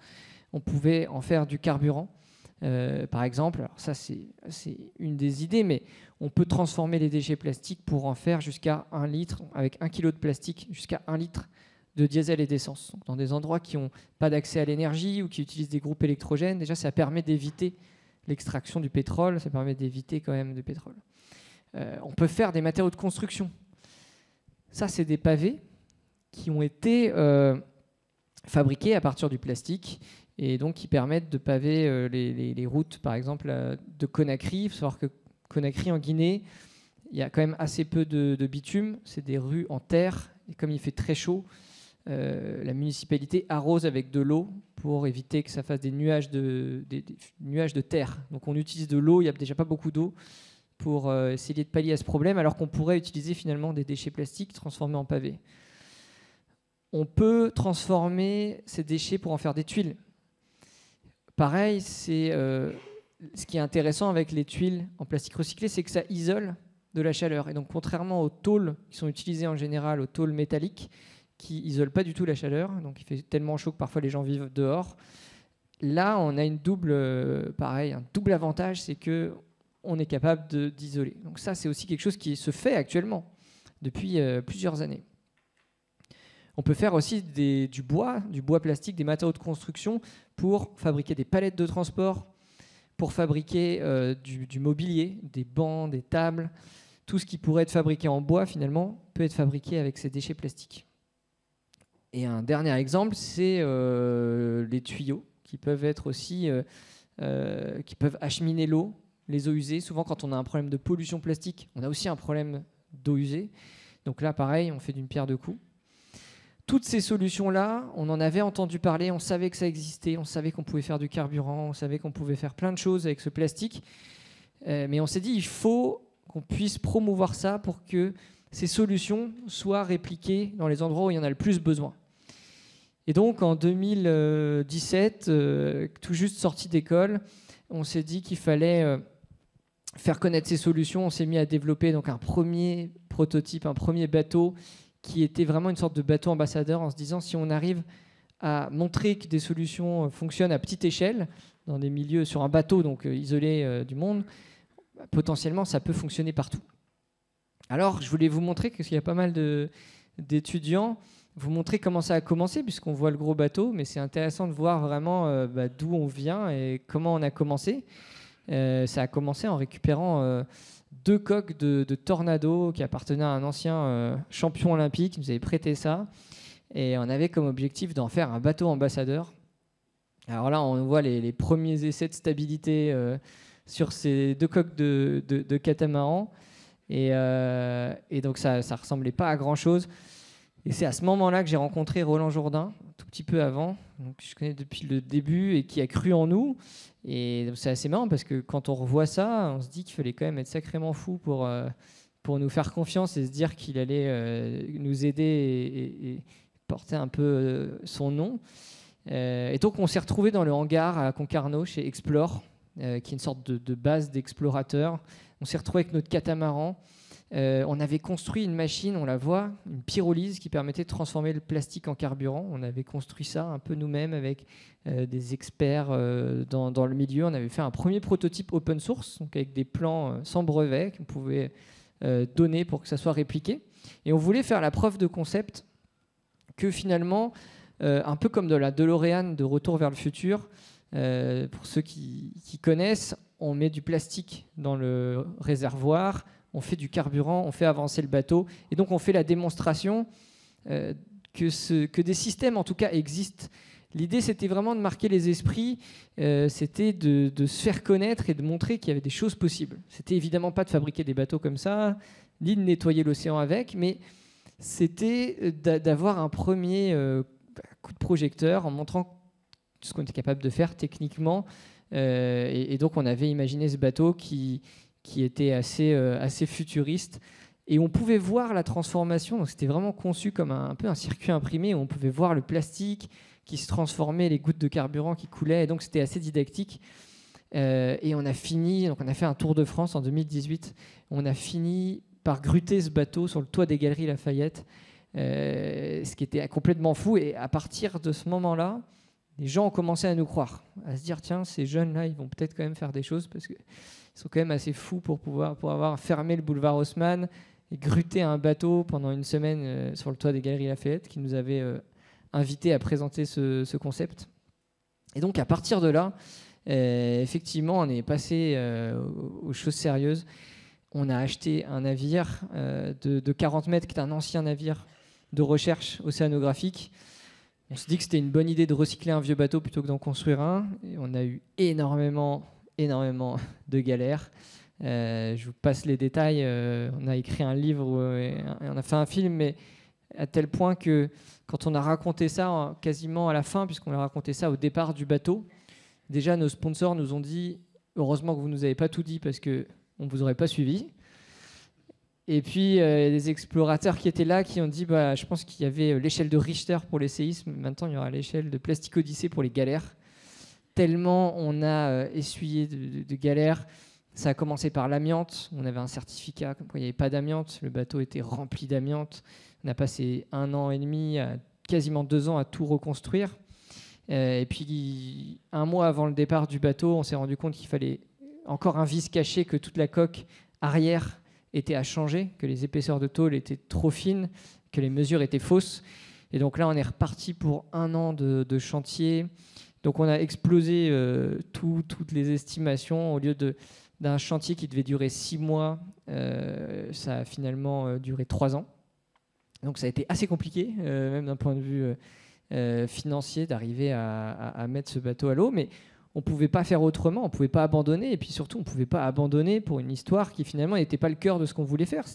On pouvait en faire du carburant, par exemple. Alors ça c'est une des idées, mais on peut transformer les déchets plastiques pour en faire jusqu'à 1 litre, avec 1 kilo de plastique, jusqu'à 1 litre de diesel et d'essence. Donc, dans des endroits qui n'ont pas d'accès à l'énergie ou qui utilisent des groupes électrogènes, déjà ça permet d'éviter l'extraction du pétrole, ça permet d'éviter quand même du pétrole. On peut faire des matériaux de construction. Ça, c'est des pavés qui ont été fabriqués à partir du plastique et donc qui permettent de paver les routes, par exemple, de Conakry. Il faut savoir que Conakry, en Guinée, il y a quand même assez peu de bitume. C'est des rues en terre. Et comme il fait très chaud, la municipalité arrose avec de l'eau pour éviter que ça fasse des nuages de terre. Donc on utilise de l'eau, il n'y a déjà pas beaucoup d'eau, pour essayer de pallier à ce problème, alors qu'on pourrait utiliser finalement des déchets plastiques transformés en pavés. On peut transformer ces déchets pour en faire des tuiles. Pareil, ce qui est intéressant avec les tuiles en plastique recyclé, c'est que ça isole de la chaleur. Et donc contrairement aux tôles qui sont utilisées en général, aux tôles métalliques, qui isolent pas du tout la chaleur, donc il fait tellement chaud que parfois les gens vivent dehors. Là, on a un double avantage, c'est que on est capable d'isoler. Donc ça, c'est aussi quelque chose qui se fait actuellement depuis plusieurs années. On peut faire aussi du bois plastique, des matériaux de construction pour fabriquer des palettes de transport, pour fabriquer du mobilier, des bancs, des tables. Tout ce qui pourrait être fabriqué en bois, finalement, peut être fabriqué avec ces déchets plastiques. Et un dernier exemple, c'est les tuyaux qui peuvent être aussi, qui peuvent acheminer l'eau, les eaux usées. Souvent, quand on a un problème de pollution plastique, on a aussi un problème d'eau usée. Donc là, pareil, on fait d'une pierre deux coups. Toutes ces solutions-là, on en avait entendu parler, on savait que ça existait, on savait qu'on pouvait faire du carburant, on savait qu'on pouvait faire plein de choses avec ce plastique. Mais on s'est dit, il faut qu'on puisse promouvoir ça pour que ces solutions soient répliquées dans les endroits où il y en a le plus besoin. Et donc, en 2017, tout juste sorti d'école, on s'est dit qu'il fallait faire connaître ces solutions. On s'est mis à développer donc un premier prototype, un premier bateau qui était vraiment une sorte de bateau ambassadeur, en se disant si on arrive à montrer que des solutions fonctionnent à petite échelle, dans des milieux sur un bateau, donc isolé du monde, potentiellement, ça peut fonctionner partout. Alors, je voulais vous montrer, parce qu'il y a pas mal d'étudiants, vous montrer comment ça a commencé, puisqu'on voit le gros bateau, mais c'est intéressant de voir vraiment d'où on vient et comment on a commencé. Ça a commencé en récupérant 2 coques de Tornado qui appartenaient à un ancien champion olympique qui nous avait prêté ça. Et on avait comme objectif d'en faire un bateau ambassadeur. Alors là, on voit les premiers essais de stabilité sur ces 2 coques de catamaran. Et donc ça ne ressemblait pas à grand-chose. Et c'est à ce moment-là que j'ai rencontré Roland Jourdain, un tout petit peu avant, donc je connais depuis le début et qui a cru en nous. Et c'est assez marrant parce que quand on revoit ça, on se dit qu'il fallait quand même être sacrément fou pour nous faire confiance et se dire qu'il allait nous aider et porter un peu son nom. Et donc on s'est retrouvés dans le hangar à Concarneau chez Explore, qui est une sorte de base d'explorateurs. On s'est retrouvés avec notre catamaran. On avait construit une machine, on la voit, une pyrolyse qui permettait de transformer le plastique en carburant. On avait construit ça un peu nous-mêmes avec des experts dans le milieu. On avait fait un premier prototype open source, donc avec des plans sans brevet qu'on pouvait donner pour que ça soit répliqué. Et on voulait faire la preuve de concept que finalement, un peu comme de la DeLorean de Retour vers le futur, pour ceux qui connaissent, on met du plastique dans le réservoir, on fait du carburant, on fait avancer le bateau. Et donc, on fait la démonstration que des systèmes, en tout cas, existent. L'idée, c'était vraiment de marquer les esprits, c'était de se faire connaître et de montrer qu'il y avait des choses possibles. C'était évidemment pas de fabriquer des bateaux comme ça, ni de nettoyer l'océan avec, mais c'était d'avoir un premier coup de projecteur en montrant ce qu'on était capable de faire techniquement. Et donc, on avait imaginé ce bateau qui était assez futuriste. Et on pouvait voir la transformation. Donc c'était vraiment conçu comme un peu un circuit imprimé où on pouvait voir le plastique qui se transformait, les gouttes de carburant qui coulaient. Et donc c'était assez didactique. Et on a fini, donc on a fait un tour de France en 2018. On a fini par gruter ce bateau sur le toit des Galeries Lafayette, ce qui était complètement fou. Et à partir de ce moment-là, les gens ont commencé à nous croire, à se dire tiens, ces jeunes-là, ils vont peut-être quand même faire des choses parce qu'ils sont quand même assez fous pour avoir fermé le boulevard Haussmann et gruté un bateau pendant une semaine sur le toit des Galeries Lafayette qui nous avait invités à présenter ce concept. Et donc à partir de là, effectivement, on est passé aux choses sérieuses. On a acheté un navire de 40 mètres qui est un ancien navire de recherche océanographique. On se dit que c'était une bonne idée de recycler un vieux bateau plutôt que d'en construire un. Et on a eu énormément de galères. Je vous passe les détails. On a écrit un livre et on a fait un film, mais à tel point que quand on a raconté ça quasiment à la fin, puisqu'on a raconté ça au départ du bateau, déjà nos sponsors nous ont dit « Heureusement que vous ne nous avez pas tout dit parce qu'on ne vous aurait pas suivi ». Et puis, il y a des explorateurs qui étaient là qui ont dit je pense qu'il y avait l'échelle de Richter pour les séismes. Maintenant, il y aura l'échelle de Plastic Odyssey pour les galères. Tellement on a essuyé de galères. Ça a commencé par l'amiante. On avait un certificat comme quoi il n'y avait pas d'amiante. Le bateau était rempli d'amiante. On a passé 1 an et demi, quasiment 2 ans à tout reconstruire. Et puis, 1 mois avant le départ du bateau, on s'est rendu compte qu'il fallait encore un vis caché, que toute la coque arrière était à changer, que les épaisseurs de tôle étaient trop fines, que les mesures étaient fausses. Et donc là, on est reparti pour 1 an de chantier. Donc on a explosé toutes les estimations. Au lieu d'un chantier qui devait durer 6 mois, ça a finalement duré 3 ans. Donc ça a été assez compliqué, même d'un point de vue financier, d'arriver à mettre ce bateau à l'eau. Mais on ne pouvait pas faire autrement, on ne pouvait pas abandonner. Et puis surtout, on ne pouvait pas abandonner pour une histoire qui finalement n'était pas le cœur de ce qu'on voulait faire.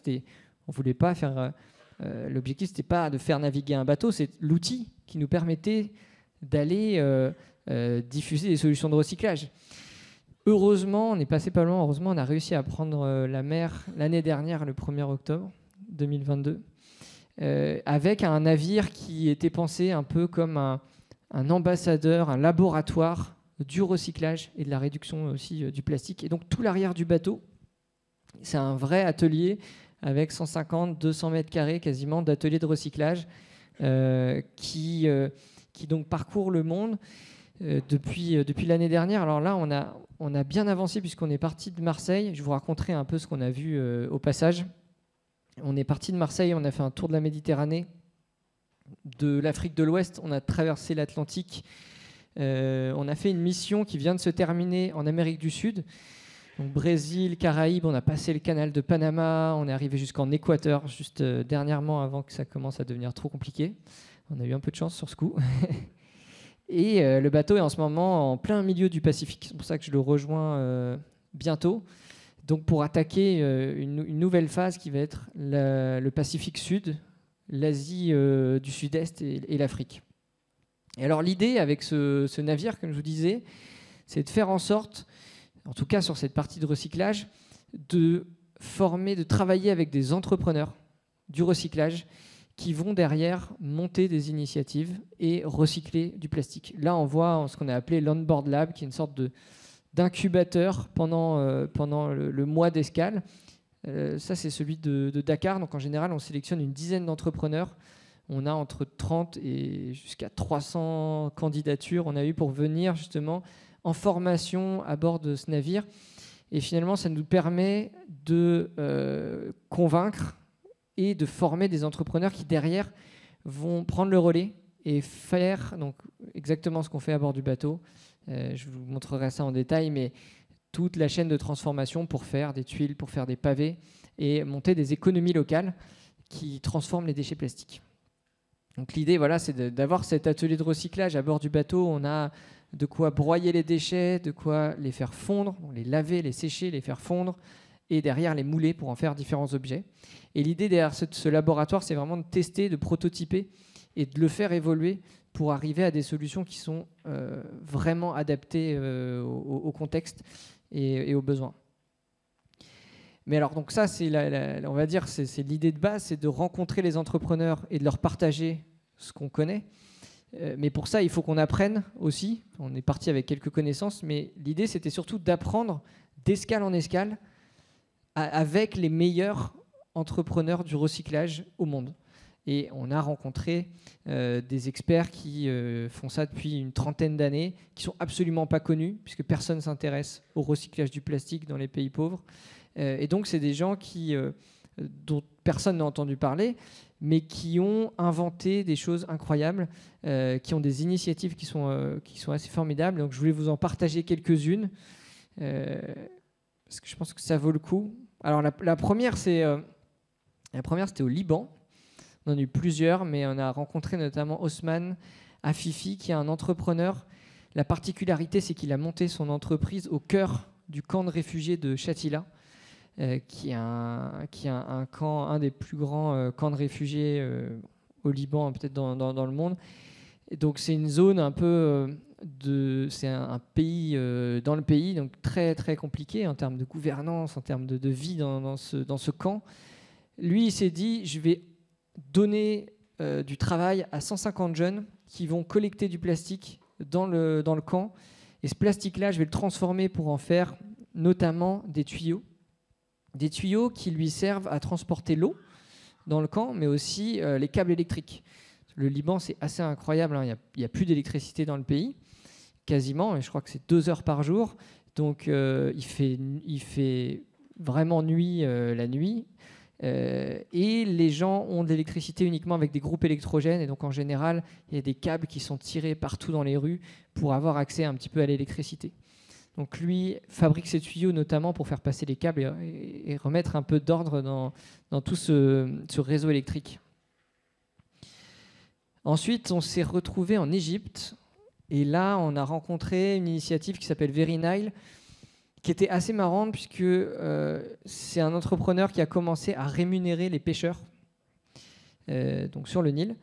On voulait pas faire... l'objectif, ce n'était pas de faire naviguer un bateau, c'est l'outil qui nous permettait d'aller diffuser des solutions de recyclage. Heureusement, on est passé pas loin. Heureusement, on a réussi à prendre la mer l'année dernière, le 1er octobre 2022, avec un navire qui était pensé un peu comme un ambassadeur, un laboratoire du recyclage et de la réduction aussi du plastique. Et donc, tout l'arrière du bateau, c'est un vrai atelier avec 150-200 mètres carrés quasiment d'ateliers de recyclage qui qui donc parcourt le monde depuis l'année dernière. Alors là, on a bien avancé puisqu'on est parti de Marseille. Je vous raconterai un peu ce qu'on a vu au passage. On est parti de Marseille, on a fait un tour de la Méditerranée, de l'Afrique de l'Ouest, on a traversé l'Atlantique. On a fait une mission qui vient de se terminer en Amérique du Sud. Donc Brésil, Caraïbes, on a passé le canal de Panama, on est arrivé jusqu'en Équateur, juste dernièrement avant que ça commence à devenir trop compliqué. On a eu un peu de chance sur ce coup. Et le bateau est en ce moment en plein milieu du Pacifique. C'est pour ça que je le rejoins bientôt. Donc pour attaquer une nouvelle phase qui va être le Pacifique Sud, l'Asie du Sud-Est et l'Afrique. Et alors l'idée avec ce navire, comme je vous disais, c'est de faire en sorte, en tout cas sur cette partie de recyclage, de travailler avec des entrepreneurs du recyclage qui vont derrière monter des initiatives et recycler du plastique. Là, on voit ce qu'on a appelé l'Onboard Lab, qui est une sorte d'incubateur pendant le mois d'escale. Ça, c'est celui de Dakar. Donc, en général, on sélectionne une dizaine d'entrepreneurs. On a entre 30 et jusqu'à 300 candidatures. On a eu pour venir justement en formation à bord de ce navire. Et finalement, ça nous permet de convaincre et de former des entrepreneurs qui, derrière, vont prendre le relais et faire donc, exactement ce qu'on fait à bord du bateau. Je vous montrerai ça en détail, mais toute la chaîne de transformation pour faire des tuiles, pour faire des pavés et monter des économies locales qui transforment les déchets plastiques. Donc l'idée, voilà, c'est d'avoir cet atelier de recyclage à bord du bateau. On a de quoi broyer les déchets, de quoi les faire fondre, les laver, les sécher, les faire fondre, et derrière les mouler pour en faire différents objets. Et l'idée derrière ce laboratoire, c'est vraiment de tester, de prototyper et de le faire évoluer pour arriver à des solutions qui sont vraiment adaptées au contexte et aux besoins. Mais alors, donc ça, c'est on va dire, c'est l'idée de base, c'est de rencontrer les entrepreneurs et de leur partager ce qu'on connaît. Mais pour ça, il faut qu'on apprenne aussi. On est parti avec quelques connaissances, mais l'idée, c'était surtout d'apprendre d'escale en escale avec les meilleurs entrepreneurs du recyclage au monde. Et on a rencontré des experts qui font ça depuis une trentaine d'années, qui sont absolument pas connus, puisque personne ne s'intéresse au recyclage du plastique dans les pays pauvres. Et donc, c'est des gens dont personne n'a entendu parler, mais qui ont inventé des choses incroyables, qui ont des initiatives qui sont assez formidables. Donc, je voulais vous en partager quelques-unes, parce que je pense que ça vaut le coup. Alors, la première, c'était au Liban. On en a eu plusieurs, mais on a rencontré notamment Osman Afifi, qui est un entrepreneur. La particularité, c'est qu'il a monté son entreprise au cœur du camp de réfugiés de Shatila, qui est un des plus grands camps de réfugiés au Liban, peut-être dans le monde. Et donc c'est une zone un peu c'est un pays dans le pays, donc très très compliqué en termes de gouvernance, en termes de vie dans ce camp. Lui, il s'est dit, je vais donner du travail à 150 jeunes qui vont collecter du plastique dans le camp. Et ce plastique-là, je vais le transformer pour en faire notamment des tuyaux qui lui servent à transporter l'eau dans le camp, mais aussi les câbles électriques. Le Liban, c'est assez incroyable, hein. Il n'y a plus d'électricité dans le pays, quasiment, et je crois que c'est 2 heures par jour. Donc il fait vraiment nuit la nuit. Et les gens ont de l'électricité uniquement avec des groupes électrogènes, et donc en général il y a des câbles qui sont tirés partout dans les rues pour avoir accès un petit peu à l'électricité. Donc lui fabrique ces tuyaux notamment pour faire passer les câbles et remettre un peu d'ordre dans tout ce réseau électrique. Ensuite, on s'est retrouvé en Égypte, et là on a rencontré une initiative qui s'appelle Very Nile, qui était assez marrante, puisque c'est un entrepreneur qui a commencé à rémunérer les pêcheurs donc sur le Nil,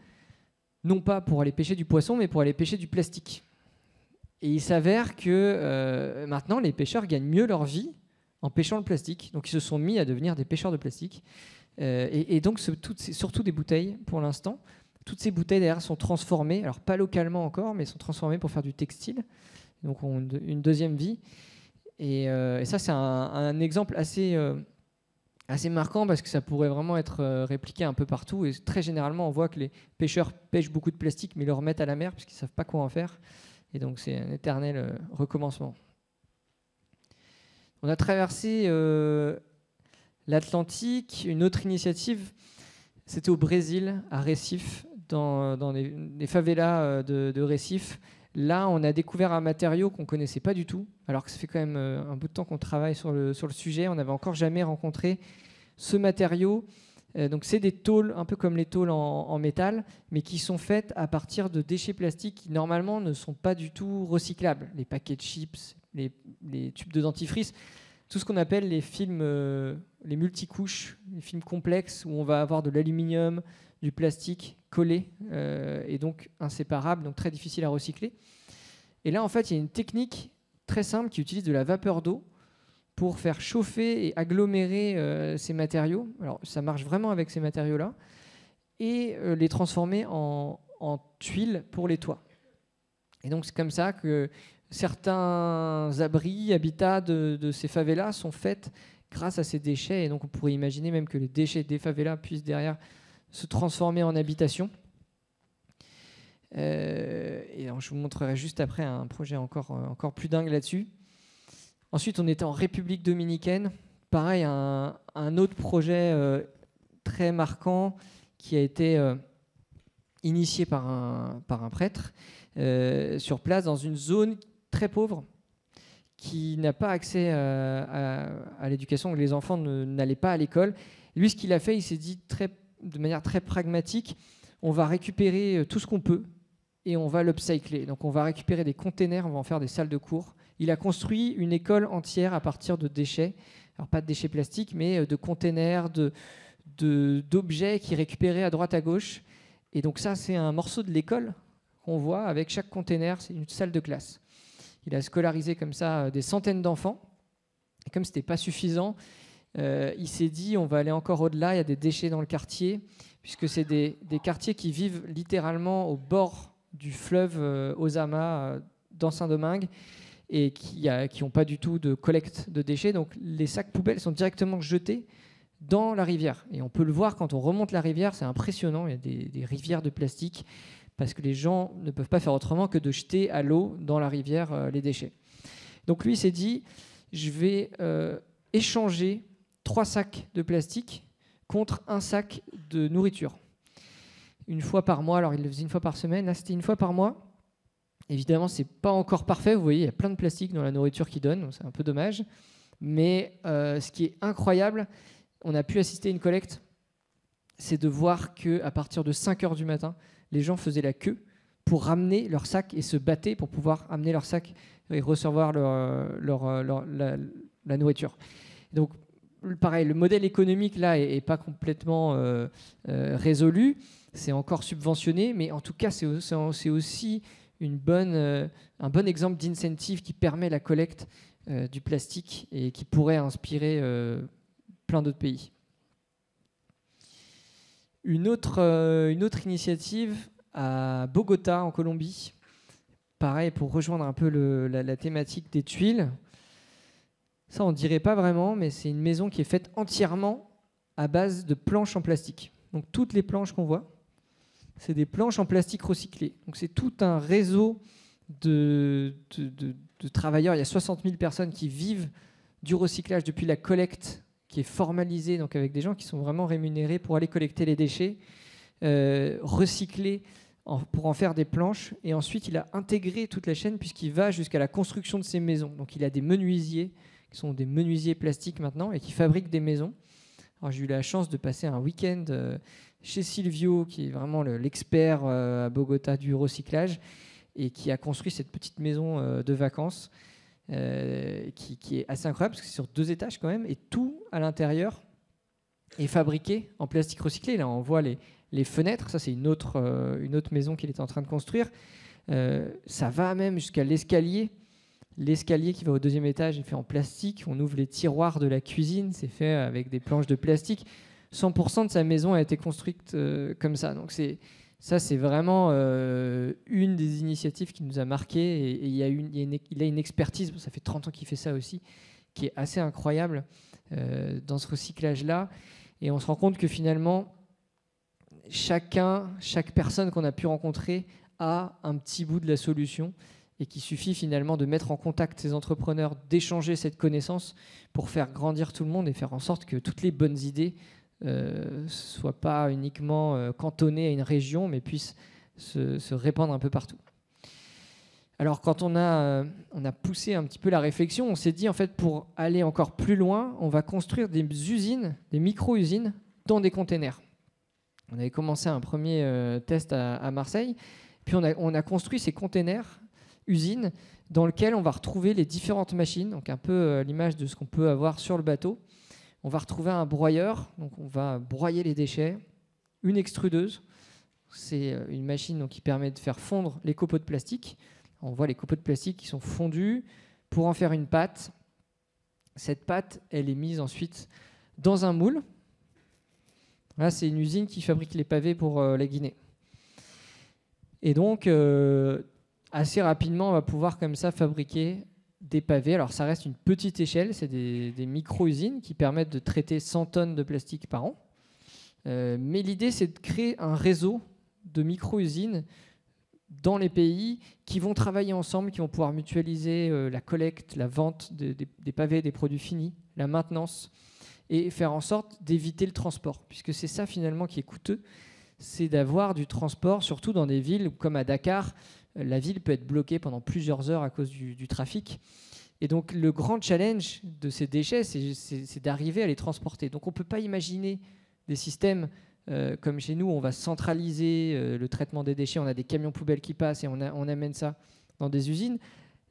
non pas pour aller pêcher du poisson, mais pour aller pêcher du plastique. Et il s'avère que maintenant, les pêcheurs gagnent mieux leur vie en pêchant le plastique. Donc ils se sont mis à devenir des pêcheurs de plastique. Et donc, surtout des bouteilles pour l'instant. Toutes ces bouteilles, d'ailleurs, sont transformées, alors pas localement encore, mais sont transformées pour faire du textile. Donc ont une deuxième vie. Et ça, c'est un exemple assez assez marquant parce que ça pourrait vraiment être répliqué un peu partout. Et très généralement, on voit que les pêcheurs pêchent beaucoup de plastique, mais ils le remettent à la mer parce qu'ils ne savent pas quoi en faire. Et donc, c'est un éternel recommencement. On a traversé l'Atlantique. Une autre initiative, c'était au Brésil, à Recife, dans les favelas de Recife. Là, on a découvert un matériau qu'on ne connaissait pas du tout, alors que ça fait quand même un bout de temps qu'on travaille sur le sujet. On n'avait encore jamais rencontré ce matériau. Donc, c'est des tôles, un peu comme les tôles en métal, mais qui sont faites à partir de déchets plastiques qui, normalement, ne sont pas du tout recyclables. Les paquets de chips, les tubes de dentifrice, tout ce qu'on appelle les films, les multicouches, les films complexes, où on va avoir de l'aluminium, du plastique collé, et donc inséparable, donc très difficile à recycler. Et là, en fait, il y a une technique très simple qui utilise de la vapeur d'eau pour faire chauffer et agglomérer ces matériaux. Alors, ça marche vraiment avec ces matériaux-là, et les transformer en tuiles pour les toits. Et donc, c'est comme ça que certains abris, habitats de ces favelas sont faits grâce à ces déchets. Et donc, on pourrait imaginer même que les déchets des favelas puissent derrière se transformer en habitation. Et alors, je vous montrerai juste après un projet encore plus dingue là-dessus. Ensuite, on était en République dominicaine. Pareil, un autre projet très marquant qui a été initié par un prêtre sur place dans une zone très pauvre qui n'a pas accès à l'éducation. Les enfants n'allaient pas à l'école. Lui, ce qu'il a fait, il s'est dit de manière très pragmatique, on va récupérer tout ce qu'on peut et on va l'upcycler. Donc on va récupérer des containers, on va en faire des salles de cours. Il a construit une école entière à partir de déchets, alors pas de déchets plastiques, mais de containers, d'objets qu'il récupérait à droite à gauche. Et donc ça, c'est un morceau de l'école qu'on voit avec chaque container, c'est une salle de classe. Il a scolarisé comme ça des centaines d'enfants. Et comme ce n'était pas suffisant, il s'est dit on va aller encore au-delà, il y a des déchets dans le quartier, puisque c'est des quartiers qui vivent littéralement au bord du fleuve Osama dans Saint-Domingue et qui n'ont pas du tout de collecte de déchets. Donc les sacs poubelles sont directement jetés dans la rivière. Et on peut le voir quand on remonte la rivière, c'est impressionnant, il y a des rivières de plastique parce que les gens ne peuvent pas faire autrement que de jeter à l'eau dans la rivière les déchets. Donc lui s'est dit je vais échanger 3 sacs de plastique contre un sac de nourriture. Une fois par mois, alors il le faisait une fois par semaine, là c'était une fois par mois. Évidemment, c'est pas encore parfait, vous voyez, il y a plein de plastique dans la nourriture qu'il donne, c'est un peu dommage. Mais ce qui est incroyable, on a pu assister à une collecte, c'est de voir qu'à partir de 5h du matin, les gens faisaient la queue pour ramener leur sac et se battaient pour pouvoir amener leur sac et recevoir la nourriture. Donc, pareil, le modèle économique là est pas complètement résolu, c'est encore subventionné, mais en tout cas c'est aussi un bon exemple d'incentive qui permet la collecte du plastique et qui pourrait inspirer plein d'autres pays. Une autre initiative à Bogota en Colombie, pareil pour rejoindre un peu la thématique des tuiles. Ça, on ne dirait pas vraiment, mais c'est une maison qui est faite entièrement à base de planches en plastique. Donc toutes les planches qu'on voit, c'est des planches en plastique recyclées. Donc c'est tout un réseau de travailleurs. Il y a 60 000 personnes qui vivent du recyclage depuis la collecte qui est formalisée, donc avec des gens qui sont vraiment rémunérés pour aller collecter les déchets, recycler pour en faire des planches. Et ensuite, il a intégré toute la chaîne puisqu'il va jusqu'à la construction de ces maisons. Donc il a des menuisiers qui sont des menuisiers plastiques maintenant et qui fabriquent des maisons. Alors, j'ai eu la chance de passer un week-end chez Silvio, qui est vraiment l'expert à Bogota du recyclage et qui a construit cette petite maison de vacances qui est assez incroyable parce que c'est sur 2 étages quand même et tout à l'intérieur est fabriqué en plastique recyclé. Là, on voit les fenêtres. Ça, c'est une autre maison qu'il est en train de construire. Ça va même jusqu'à l'escalier. L'escalier qui va au 2e étage est fait en plastique. On ouvre les tiroirs de la cuisine, c'est fait avec des planches de plastique. 100% de sa maison a été construite comme ça. Donc ça, c'est vraiment une des initiatives qui nous a marqués. Et il a une expertise, ça fait 30 ans qu'il fait ça aussi, qui est assez incroyable dans ce recyclage-là. Et on se rend compte que finalement, chaque personne qu'on a pu rencontrer a un petit bout de la solution et qu'il suffit finalement de mettre en contact ces entrepreneurs, d'échanger cette connaissance pour faire grandir tout le monde et faire en sorte que toutes les bonnes idées ne soient pas uniquement cantonnées à une région, mais puissent se répandre un peu partout. Alors quand on a poussé un petit peu la réflexion, on s'est dit en fait pour aller encore plus loin, on va construire des usines, des micro-usines dans des containers. On avait commencé un premier test à Marseille, puis on a construit ces containers usines dans lesquels on va retrouver les différentes machines, donc un peu à l'image de ce qu'on peut avoir sur le bateau. On va retrouver un broyeur, donc on va broyer les déchets, une extrudeuse, c'est une machine donc, qui permet de faire fondre les copeaux de plastique. On voit les copeaux de plastique qui sont fondus pour en faire une pâte. Cette pâte, elle est mise ensuite dans un moule. Là, c'est une usine qui fabrique les pavés pour la Guinée. Et donc, assez rapidement, on va pouvoir comme ça fabriquer des pavés. Alors, ça reste une petite échelle, c'est des micro-usines qui permettent de traiter 100 tonnes de plastique par an. Mais l'idée, c'est de créer un réseau de micro-usines dans les pays qui vont travailler ensemble, qui vont pouvoir mutualiser la collecte, la vente des pavés, des produits finis, la maintenance, et faire en sorte d'éviter le transport, puisque c'est ça finalement qui est coûteux, c'est d'avoir du transport, surtout dans des villes comme à Dakar. La ville peut être bloquée pendant plusieurs heures à cause du trafic. Et donc le grand challenge de ces déchets, c'est d'arriver à les transporter. Donc on ne peut pas imaginer des systèmes comme chez nous, on va centraliser le traitement des déchets, on a des camions poubelles qui passent et on amène ça dans des usines.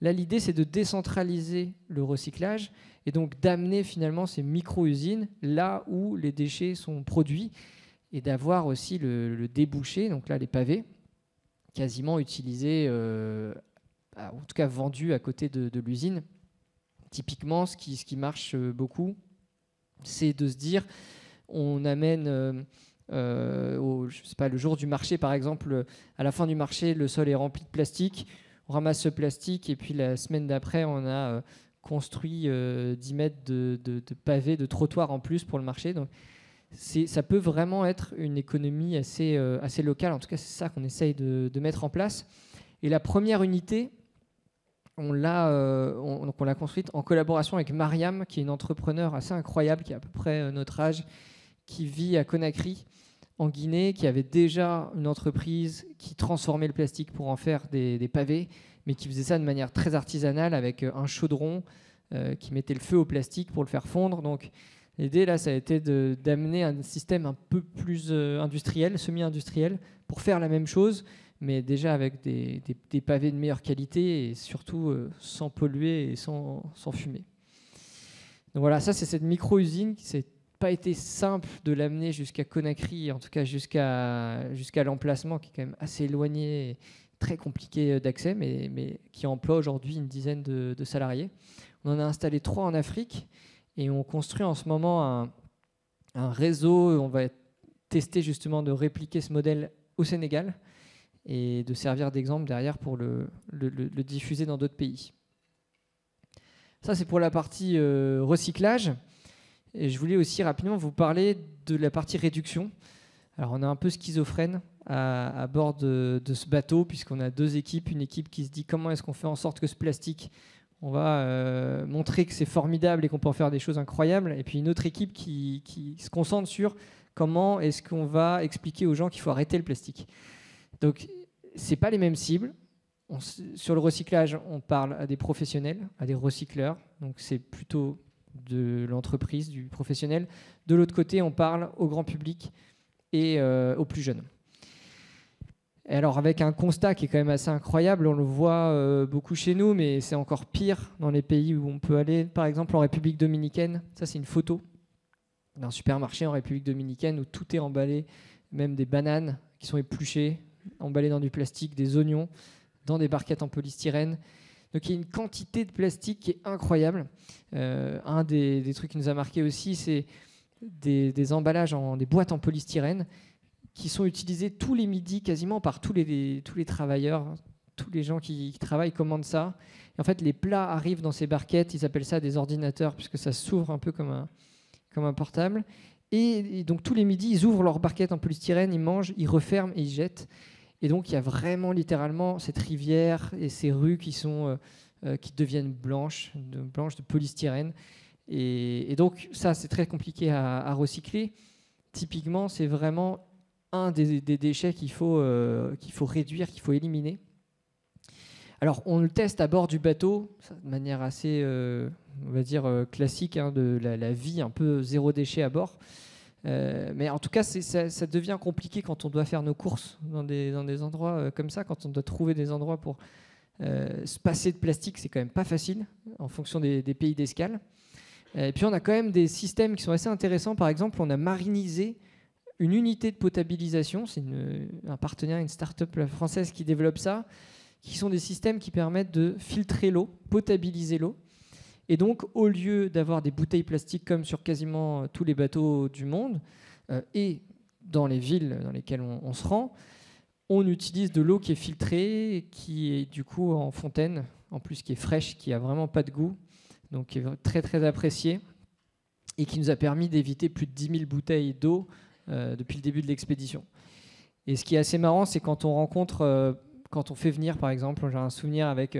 Là, l'idée, c'est de décentraliser le recyclage et donc d'amener finalement ces micro-usines là où les déchets sont produits et d'avoir aussi le débouché, donc là, les pavés, quasiment utilisés, en tout cas vendus à côté de l'usine. Typiquement, ce qui marche beaucoup, c'est de se dire, on amène... je sais pas, le jour du marché par exemple, à la fin du marché le sol est rempli de plastique, on ramasse ce plastique et puis la semaine d'après on a construit 10 mètres de pavés, de trottoirs en plus pour le marché. Donc ça peut vraiment être une économie assez locale, en tout cas c'est ça qu'on essaye de mettre en place. Et la première unité, on l'a construite en collaboration avec Mariam, qui est une entrepreneure assez incroyable, qui a à peu près notre âge, qui vit à Conakry, en Guinée, qui avait déjà une entreprise qui transformait le plastique pour en faire des pavés, mais qui faisait ça de manière très artisanale avec un chaudron qui mettait le feu au plastique pour le faire fondre. Donc l'idée, là, ça a été d'amener un système un peu plus industriel, semi-industriel, pour faire la même chose, mais déjà avec des pavés de meilleure qualité et surtout sans polluer et sans fumer. Donc voilà, ça, c'est cette micro-usine qui s'est pas été simple de l'amener jusqu'à Conakry, en tout cas jusqu'à l'emplacement qui est quand même assez éloigné, et très compliqué d'accès, mais qui emploie aujourd'hui une dizaine de salariés. On en a installé 3 en Afrique et on construit en ce moment un réseau. On va tester justement de répliquer ce modèle au Sénégal et de servir d'exemple derrière pour le diffuser dans d'autres pays. Ça, c'est pour la partie recyclage. Et je voulais aussi rapidement vous parler de la partie réduction. Alors on est un peu schizophrène à bord de ce bateau, puisqu'on a 2 équipes. Une équipe qui se dit comment est-ce qu'on fait en sorte que ce plastique, on va montrer que c'est formidable et qu'on peut en faire des choses incroyables. Et puis une autre équipe qui se concentre sur comment est-ce qu'on va expliquer aux gens qu'il faut arrêter le plastique. Donc ce n'est pas les mêmes cibles. Sur le recyclage, on parle à des professionnels, à des recycleurs. Donc c'est plutôt de l'entreprise, du professionnel. De l'autre côté, on parle au grand public et aux plus jeunes. Et alors avec un constat qui est quand même assez incroyable, on le voit beaucoup chez nous, mais c'est encore pire dans les pays où on peut aller. Par exemple en République dominicaine, ça c'est une photo d'un supermarché en République dominicaine où tout est emballé, même des bananes qui sont épluchées, emballées dans du plastique, des oignons, dans des barquettes en polystyrène. Donc il y a une quantité de plastique qui est incroyable. Un des trucs qui nous a marqué aussi, c'est des emballages, des boîtes en polystyrène qui sont utilisées tous les midis quasiment par tous les travailleurs, tous les gens qui travaillent commandent ça. Et en fait, les plats arrivent dans ces barquettes. Ils appellent ça des ordinateurs puisque ça s'ouvre un peu comme un portable. Et donc tous les midis, ils ouvrent leur barquette en polystyrène, ils mangent, ils referment et ils jettent. Et donc il y a vraiment littéralement cette rivière et ces rues qui deviennent blanches de polystyrène. Et donc ça, c'est très compliqué à recycler. Typiquement, c'est vraiment un des déchets qu'il faut réduire, qu'il faut éliminer. Alors, on le teste à bord du bateau, de manière assez, on va dire, classique, hein, de la vie un peu zéro déchet à bord. Mais en tout cas, ça devient compliqué quand on doit faire nos courses dans des endroits comme ça, quand on doit trouver des endroits pour se passer de plastique, c'est quand même pas facile, en fonction des pays d'escale. Et puis, on a quand même des systèmes qui sont assez intéressants. Par exemple, on a marinisé une unité de potabilisation. C'est un partenaire, une start-up française qui développe ça, qui sont des systèmes qui permettent de filtrer l'eau, potabiliser l'eau. Et donc, au lieu d'avoir des bouteilles plastiques comme sur quasiment tous les bateaux du monde, et dans les villes dans lesquelles on se rend, on utilise de l'eau qui est filtrée, qui est du coup en fontaine, en plus qui est fraîche, qui n'a vraiment pas de goût, donc qui est très très appréciée, et qui nous a permis d'éviter plus de 10 000 bouteilles d'eau depuis le début de l'expédition. Et ce qui est assez marrant, c'est quand on rencontre... Quand on fait venir, par exemple, j'ai un souvenir avec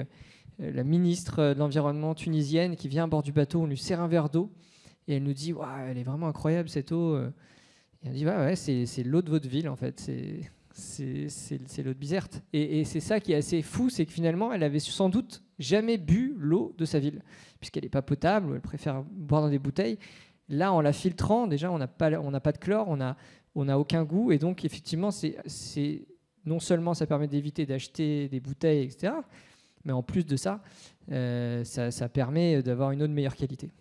la ministre de l'Environnement tunisienne qui vient à bord du bateau, on lui sert un verre d'eau et elle nous dit wow, « elle est vraiment incroyable cette eau ». Et on dit ouais, c'est l'eau de votre ville en fait, c'est l'eau de Bizerte. Et c'est ça qui est assez fou, c'est que finalement, elle avait sans doute jamais bu l'eau de sa ville, puisqu'elle n'est pas potable, elle préfère boire dans des bouteilles. Là, en la filtrant, déjà, on n'a pas de chlore, on n'a aucun goût, et donc effectivement, non seulement ça permet d'éviter d'acheter des bouteilles, etc., mais en plus de ça, ça permet d'avoir une eau de meilleure qualité.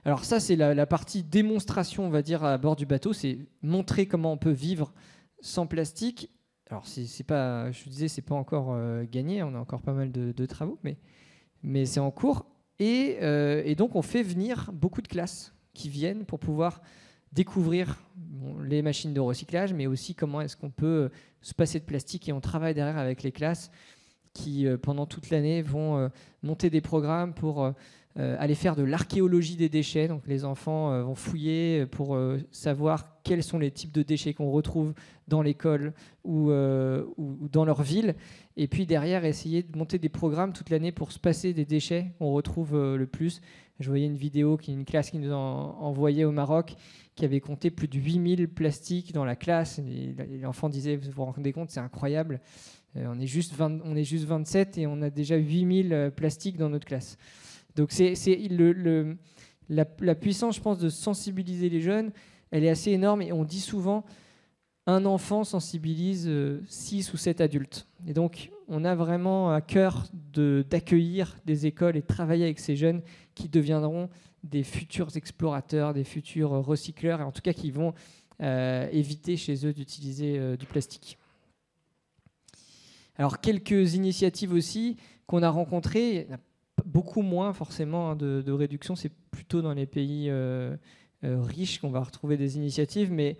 Alors ça, c'est la partie démonstration, on va dire, à bord du bateau, c'est montrer comment on peut vivre sans plastique. Alors c'est pas, je vous disais, c'est pas encore gagné, on a encore pas mal de travaux, mais c'est en cours. Et donc on fait venir beaucoup de classes qui viennent pour pouvoir découvrir les machines de recyclage, mais aussi comment est-ce qu'on peut se passer de plastique. Et on travaille derrière avec les classes qui, pendant toute l'année, vont monter des programmes pour aller faire de l'archéologie des déchets. Donc les enfants vont fouiller pour savoir quels sont les types de déchets qu'on retrouve dans l'école ou dans leur ville. Et puis derrière, essayer de monter des programmes toute l'année pour se passer des déchets qu'on retrouve le plus. Je voyais une vidéo une classe qui nous a envoyée au Maroc, qui avait compté plus de 8000 plastiques dans la classe. Et l'enfant disait, vous vous rendez compte, c'est incroyable. On est juste 27 et on a déjà 8000 plastiques dans notre classe. Donc c'est la puissance, je pense, de sensibiliser les jeunes, elle est assez énorme. Et on dit souvent, un enfant sensibilise 6 ou 7 adultes. Et donc, on a vraiment à cœur d'accueillir des écoles et de travailler avec ces jeunes qui deviendront des futurs explorateurs, des futurs recycleurs, et en tout cas qui vont éviter chez eux d'utiliser du plastique. Alors, quelques initiatives aussi qu'on a rencontrées, il y en a beaucoup moins forcément de réduction, c'est plutôt dans les pays riches qu'on va retrouver des initiatives, mais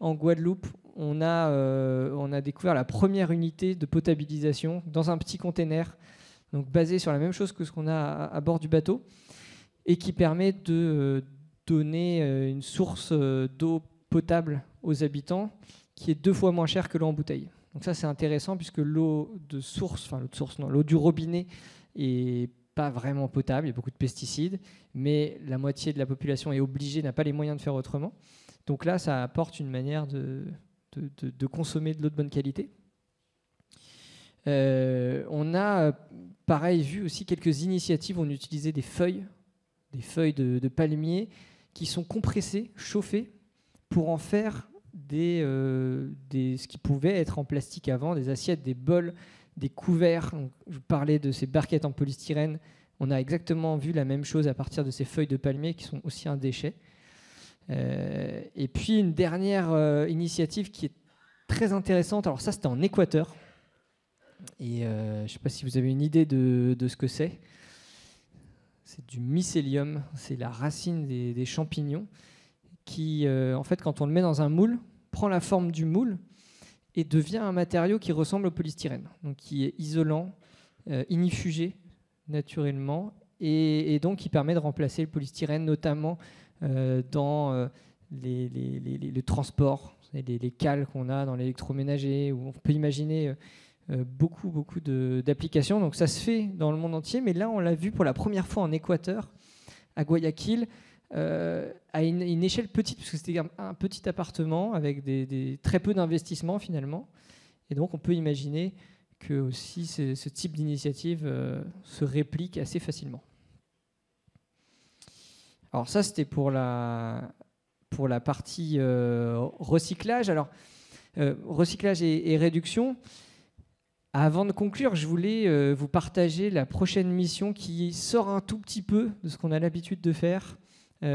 en Guadeloupe, on a découvert la première unité de potabilisation dans un petit container, donc basé sur la même chose que ce qu'on a à bord du bateau, et qui permet de donner une source d'eau potable aux habitants qui est 2 fois moins chère que l'eau en bouteille. Donc ça, c'est intéressant puisque l'eau du robinet est pas vraiment potable, il y a beaucoup de pesticides, mais la moitié de la population est obligée, n'a pas les moyens de faire autrement. Donc là, ça apporte une manière de consommer de l'eau de bonne qualité. On a, pareil, vu aussi quelques initiatives. On utilisait des feuilles de palmier qui sont compressées, chauffées, pour en faire ce qui pouvait être en plastique avant, des assiettes, des bols, des couverts. Donc, je parlais de ces barquettes en polystyrène. On a exactement vu la même chose à partir de ces feuilles de palmier qui sont aussi un déchet. Et puis une dernière initiative qui est très intéressante. Alors ça, c'était en Équateur. Et je ne sais pas si vous avez une idée de ce que c'est. C'est du mycélium. C'est la racine des champignons qui, en fait, quand on le met dans un moule, prend la forme du moule et devient un matériau qui ressemble au polystyrène, donc qui est isolant, ignifugé naturellement, et donc qui permet de remplacer le polystyrène, notamment dans le transport, les cales qu'on a dans l'électroménager, où on peut imaginer beaucoup d'applications. Donc ça se fait dans le monde entier, mais là on l'a vu pour la première fois en Équateur, à Guayaquil, à une échelle petite, parce que c'était un petit appartement avec très peu d'investissement finalement. Et donc on peut imaginer que aussi ce type d'initiative se réplique assez facilement. Alors ça, c'était pour la partie recyclage. Alors, recyclage et réduction. Avant de conclure, je voulais vous partager la prochaine mission qui sort un tout petit peu de ce qu'on a l'habitude de faire,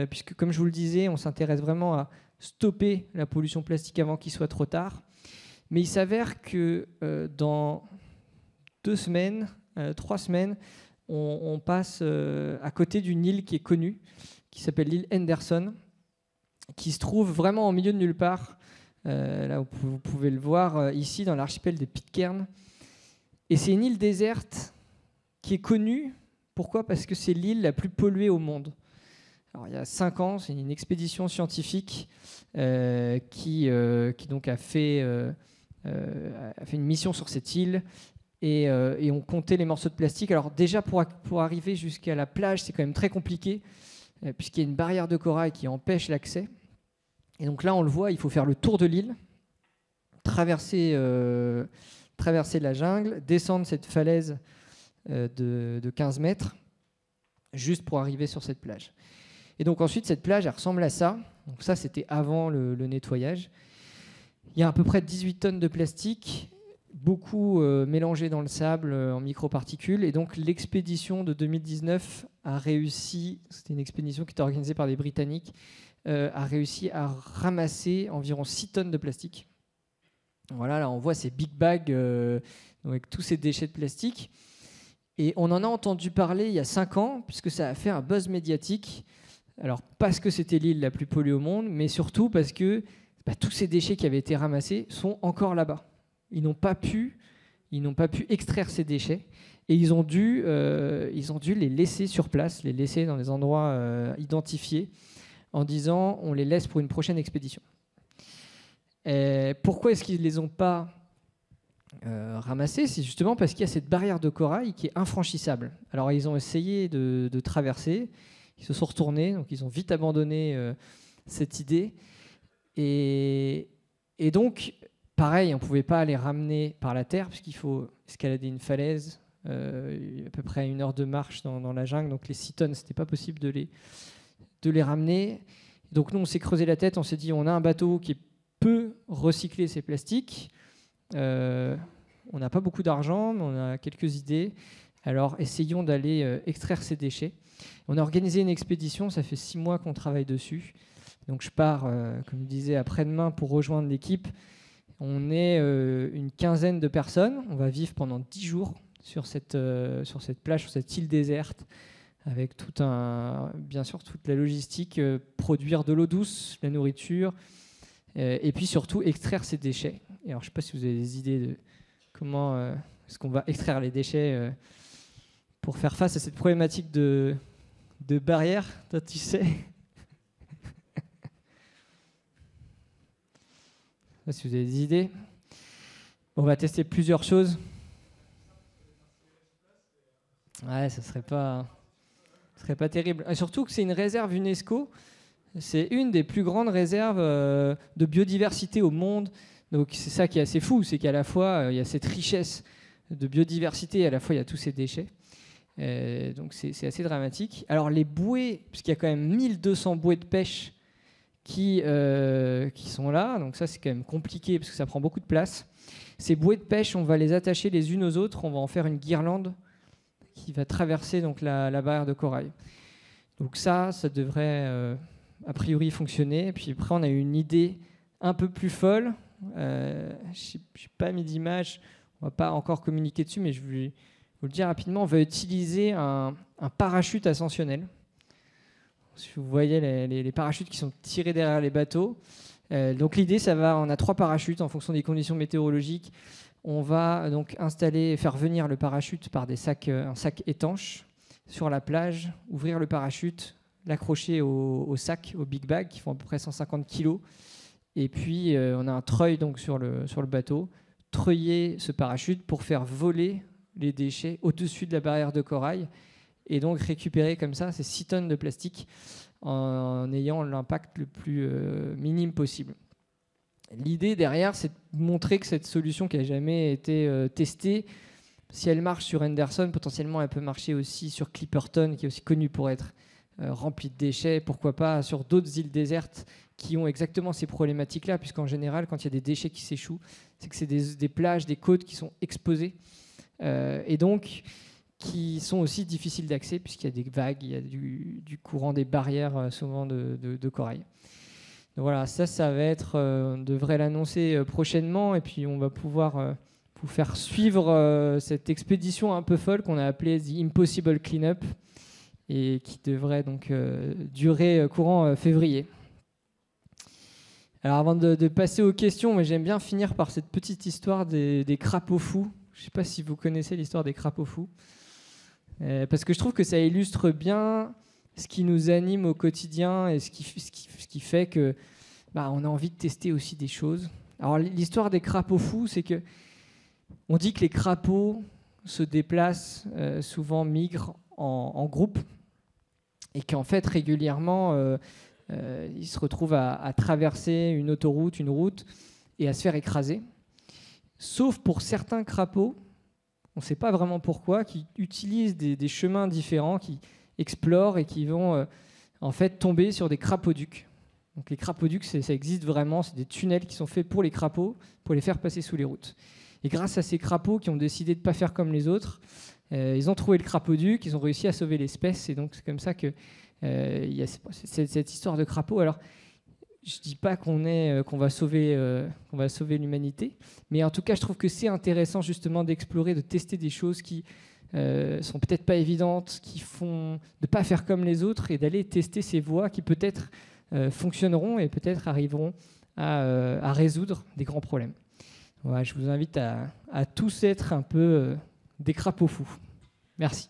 puisque, comme je vous le disais, on s'intéresse vraiment à stopper la pollution plastique avant qu'il soit trop tard. Mais il s'avère que dans 2 semaines, 3 semaines, on passe à côté d'une île qui est connue, qui s'appelle l'île Henderson, qui se trouve vraiment au milieu de nulle part. Là, vous pouvez le voir ici dans l'archipel des Pitcairn. Et c'est une île déserte qui est connue. Pourquoi ? Parce que c'est l'île la plus polluée au monde. Alors, il y a 5 ans, c'est une expédition scientifique qui donc a fait une mission sur cette île et on comptait les morceaux de plastique. Alors déjà, pour arriver jusqu'à la plage, c'est quand même très compliqué puisqu'il y a une barrière de corail qui empêche l'accès. Et donc là, on le voit, il faut faire le tour de l'île, traverser la jungle, descendre cette falaise de 15 mètres, juste pour arriver sur cette plage. Et donc ensuite, cette plage, elle ressemble à ça. Donc ça, c'était avant le nettoyage. Il y a à peu près 18 tonnes de plastique, beaucoup mélangé dans le sable en microparticules. Et donc l'expédition de 2019 a réussi, c'était une expédition qui était organisée par des Britanniques, a réussi à ramasser environ 6 tonnes de plastique. Voilà, là on voit ces big bags avec tous ces déchets de plastique. Et on en a entendu parler il y a 5 ans, puisque ça a fait un buzz médiatique. Alors parce que c'était l'île la plus polluée au monde, mais surtout parce que tous ces déchets qui avaient été ramassés sont encore là-bas. Ils n'ont pas pu extraire ces déchets et ils ont dû les laisser sur place, les laisser dans des endroits identifiés, en disant on les laisse pour une prochaine expédition. Et pourquoi est-ce qu'ils ne les ont pas ramassés ? C'est justement parce qu'il y a cette barrière de corail qui est infranchissable. Alors ils ont essayé de traverser, ils se sont retournés, donc ils ont vite abandonné cette idée. Et donc, pareil, on ne pouvait pas les ramener par la terre, puisqu'il faut escalader une falaise, à peu près 1 heure de marche dans la jungle. Donc les 6 tonnes, ce n'était pas possible de les ramener. Donc nous, on s'est creusé la tête, on s'est dit, on a un bateau qui peut recycler ces plastiques. On n'a pas beaucoup d'argent, mais on a quelques idées. Alors essayons d'aller extraire ces déchets. On a organisé une expédition, ça fait 6 mois qu'on travaille dessus. Donc je pars, comme je disais, après-demain pour rejoindre l'équipe. On est une quinzaine de personnes. On va vivre pendant 10 jours sur cette plage, sur cette île déserte, avec bien sûr toute la logistique, produire de l'eau douce, la nourriture, et puis surtout extraire ces déchets. Et alors je ne sais pas si vous avez des idées de comment est-ce qu'on va extraire les déchets pour faire face à cette problématique de barrière. Toi, tu sais. Si vous avez des idées. On va tester plusieurs choses. Ouais, ça serait pas terrible. Et surtout que c'est une réserve UNESCO. C'est une des plus grandes réserves de biodiversité au monde. Donc c'est ça qui est assez fou, c'est qu'à la fois il y a cette richesse de biodiversité, et à la fois il y a tous ces déchets. Donc c'est assez dramatique. Alors les bouées, puisqu'il y a quand même 1200 bouées de pêche qui sont là, donc ça c'est quand même compliqué parce que ça prend beaucoup de place. Ces bouées de pêche, on va les attacher les unes aux autres, on va en faire une guirlande qui va traverser donc la barrière de corail. Donc ça devrait a priori fonctionner. Et puis après on a eu une idée un peu plus folle. Je n'ai pas mis d'image, on ne va pas encore communiquer dessus, mais je vais vous le dire rapidement. On va utiliser un parachute ascensionnel. Si vous voyez les parachutes qui sont tirés derrière les bateaux, Donc l'idée, on a 3 parachutes en fonction des conditions météorologiques. On va donc faire venir le parachute par un sac étanche sur la plage, ouvrir le parachute, l'accrocher au sac, au big bag, qui font à peu près 150 kg. Et puis on a un treuil donc, sur le bateau, treuiller ce parachute pour faire voler les déchets au-dessus de la barrière de corail et donc récupérer comme ça ces 6 tonnes de plastique en ayant l'impact le plus minime possible. L'idée derrière, c'est de montrer que cette solution qui n'a jamais été testée, si elle marche sur Henderson, potentiellement elle peut marcher aussi sur Clipperton, qui est aussi connu pour être rempli de déchets, pourquoi pas sur d'autres îles désertes qui ont exactement ces problématiques-là, puisqu'en général, quand il y a des déchets qui s'échouent, c'est que c'est des plages, des côtes qui sont exposées, et donc qui sont aussi difficiles d'accès, puisqu'il y a des vagues, il y a du courant des barrières, souvent de corail. Donc voilà, ça va être, on devrait l'annoncer prochainement, et puis on va pouvoir vous faire suivre cette expédition un peu folle qu'on a appelée The Impossible Cleanup, et qui devrait donc durer courant février. Alors avant de passer aux questions, mais j'aime bien finir par cette petite histoire des crapauds fous. Je ne sais pas si vous connaissez l'histoire des crapauds fous, parce que je trouve que ça illustre bien ce qui nous anime au quotidien et ce qui fait que on a envie de tester aussi des choses. Alors l'histoire des crapauds fous, c'est que on dit que les crapauds se déplacent, souvent migrent en groupe, et qu'en fait régulièrement ils se retrouvent à traverser une autoroute, une route, et à se faire écraser. Sauf pour certains crapauds, on ne sait pas vraiment pourquoi, qui utilisent des chemins différents, qui explorent et qui vont en fait tomber sur des crapauducs. Donc les crapauducs, ça existe vraiment, c'est des tunnels qui sont faits pour les crapauds, pour les faire passer sous les routes. Et grâce à ces crapauds qui ont décidé de ne pas faire comme les autres, ils ont trouvé le crapauduc, ils ont réussi à sauver l'espèce, et donc c'est comme ça que il y a cette histoire de crapaud. Alors, je ne dis pas qu'on va sauver l'humanité, mais en tout cas, je trouve que c'est intéressant justement d'explorer, de tester des choses qui sont peut-être pas évidentes, qui font de pas faire comme les autres, et d'aller tester ces voies qui peut-être fonctionneront et peut-être arriveront à résoudre des grands problèmes. Voilà, je vous invite à tous être un peu des crapauds fous. Merci.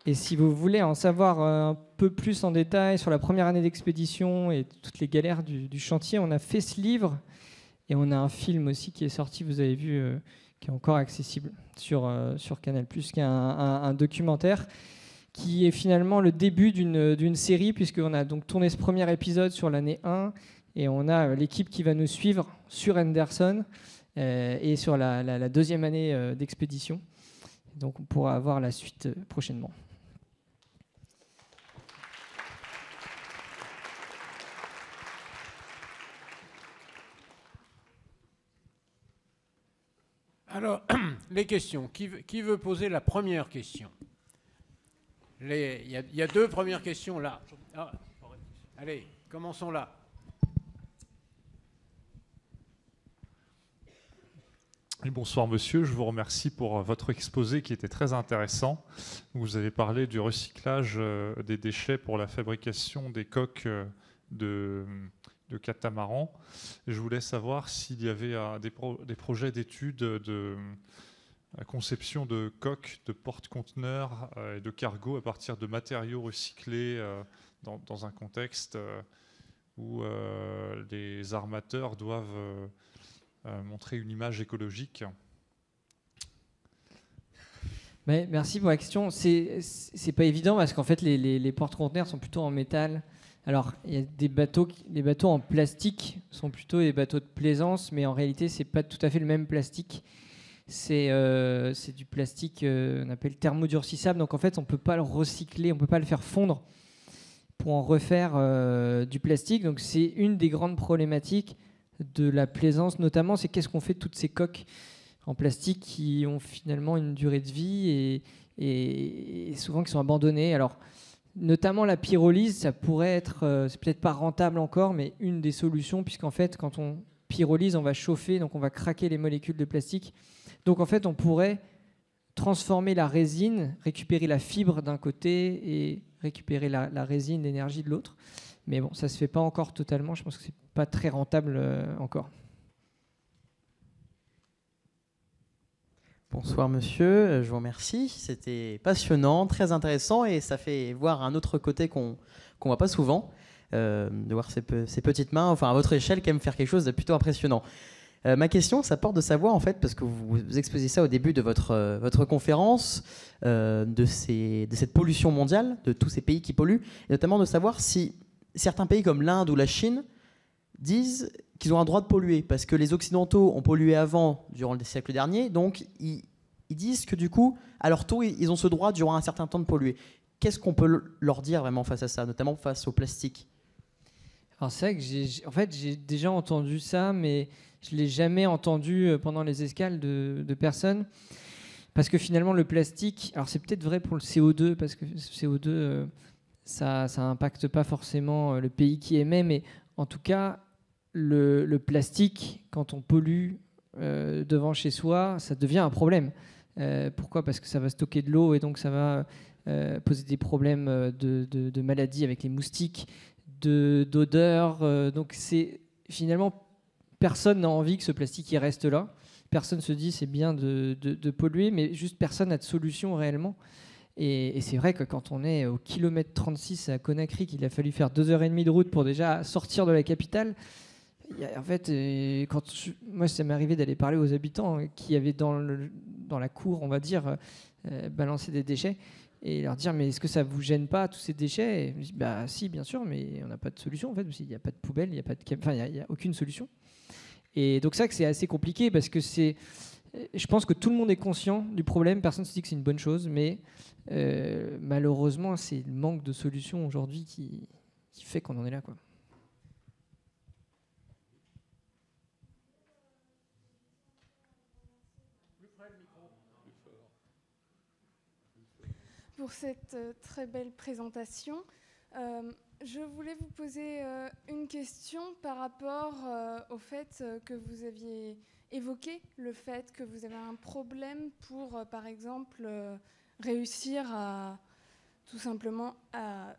Et si vous voulez en savoir un peu plus en détail sur la première année d'expédition et toutes les galères du chantier, on a fait ce livre et on a un film aussi qui est sorti, vous avez vu, qui est encore accessible sur Canal+, qui est un documentaire qui est finalement le début d'une série, puisqu'on a donc tourné ce premier épisode sur l'année 1 et on a l'équipe qui va nous suivre sur Henderson et sur la deuxième année d'expédition. Donc on pourra avoir la suite prochainement. Alors, les questions. Qui veut poser la première question? Il y a 2 premières questions là. Ah, allez, commençons là. Et bonsoir monsieur, je vous remercie pour votre exposé qui était très intéressant. Vous avez parlé du recyclage des déchets pour la fabrication des coques de catamarans. Je voulais savoir s'il y avait des projets d'études de conception de coques, de porte-conteneurs et de cargos à partir de matériaux recyclés dans un contexte où les armateurs doivent montrer une image écologique. Mais merci pour la question. C'est pas évident parce qu'en fait les porte-conteneurs sont plutôt en métal. Alors il y a les bateaux en plastique sont plutôt des bateaux de plaisance, mais en réalité c'est pas tout à fait le même plastique. C'est du plastique on appelle thermodurcissable. Donc en fait on peut pas le recycler, on peut pas le faire fondre pour en refaire du plastique. Donc c'est une des grandes problématiques de la plaisance, notamment, c'est qu'est-ce qu'on fait de toutes ces coques en plastique qui ont finalement une durée de vie et souvent qui sont abandonnées. Alors, Notamment la pyrolyse, ça pourrait être, c'est peut-être pas rentable encore, mais une des solutions, puisqu'en fait, quand on pyrolyse, on va chauffer, donc on va craquer les molécules de plastique. Donc en fait, on pourrait transformer la résine, récupérer la fibre d'un côté et récupérer la résine, l'énergie de l'autre. Mais bon, ça ne se fait pas encore totalement. Je pense que ce n'est pas très rentable encore. Bonsoir monsieur, je vous remercie. C'était passionnant, très intéressant et ça fait voir un autre côté qu'on ne voit pas souvent, de voir ces petites mains, enfin à votre échelle, quand même faire quelque chose de plutôt impressionnant. Ma question, ça porte de savoir, en fait, parce que vous exposez ça au début de votre conférence, de cette pollution mondiale, de tous ces pays qui polluent, et notamment de savoir si certains pays comme l'Inde ou la Chine disent qu'ils ont un droit de polluer, parce que les Occidentaux ont pollué avant, durant le siècle dernier, donc ils disent que du coup, à leur tour, ils ont ce droit durant un certain temps de polluer. Qu'est-ce qu'on peut leur dire vraiment face à ça, notamment face au plastique? Alors c'est vrai que j'ai déjà entendu ça, mais je ne l'ai jamais entendu pendant les escales de personnes. Parce que finalement, le plastique, alors c'est peut-être vrai pour le CO2, parce que le CO2, ça n'impacte pas forcément le pays qui émet, mais en tout cas, le plastique, quand on pollue devant chez soi, ça devient un problème. Pourquoi ? Parce que ça va stocker de l'eau et donc ça va poser des problèmes de maladies avec les moustiques, d'odeur. Donc c'est finalement, personne n'a envie que ce plastique il reste là. Personne se dit c'est bien de polluer, mais juste personne n'a de solution réellement. Et c'est vrai que quand on est au kilomètre 36 à Conakry, qu'il a fallu faire 2h30 de route pour déjà sortir de la capitale, en fait, moi ça m'est arrivé d'aller parler aux habitants qui avaient dans la cour, on va dire, balancé des déchets, et leur dire mais est-ce que ça vous gêne pas tous ces déchets? Et je dis, bah si bien sûr, mais on n'a pas de solution en fait, il n'y a pas de poubelle, il n'y a aucune solution. Et donc ça que c'est assez compliqué parce que je pense que tout le monde est conscient du problème, personne ne se dit que c'est une bonne chose, mais malheureusement c'est le manque de solutions aujourd'hui qui fait qu'on en est là, quoi. Pour cette très belle présentation. Je voulais vous poser une question par rapport au fait que vous aviez évoqué, le fait que vous avez un problème pour, par exemple, réussir à tout simplement à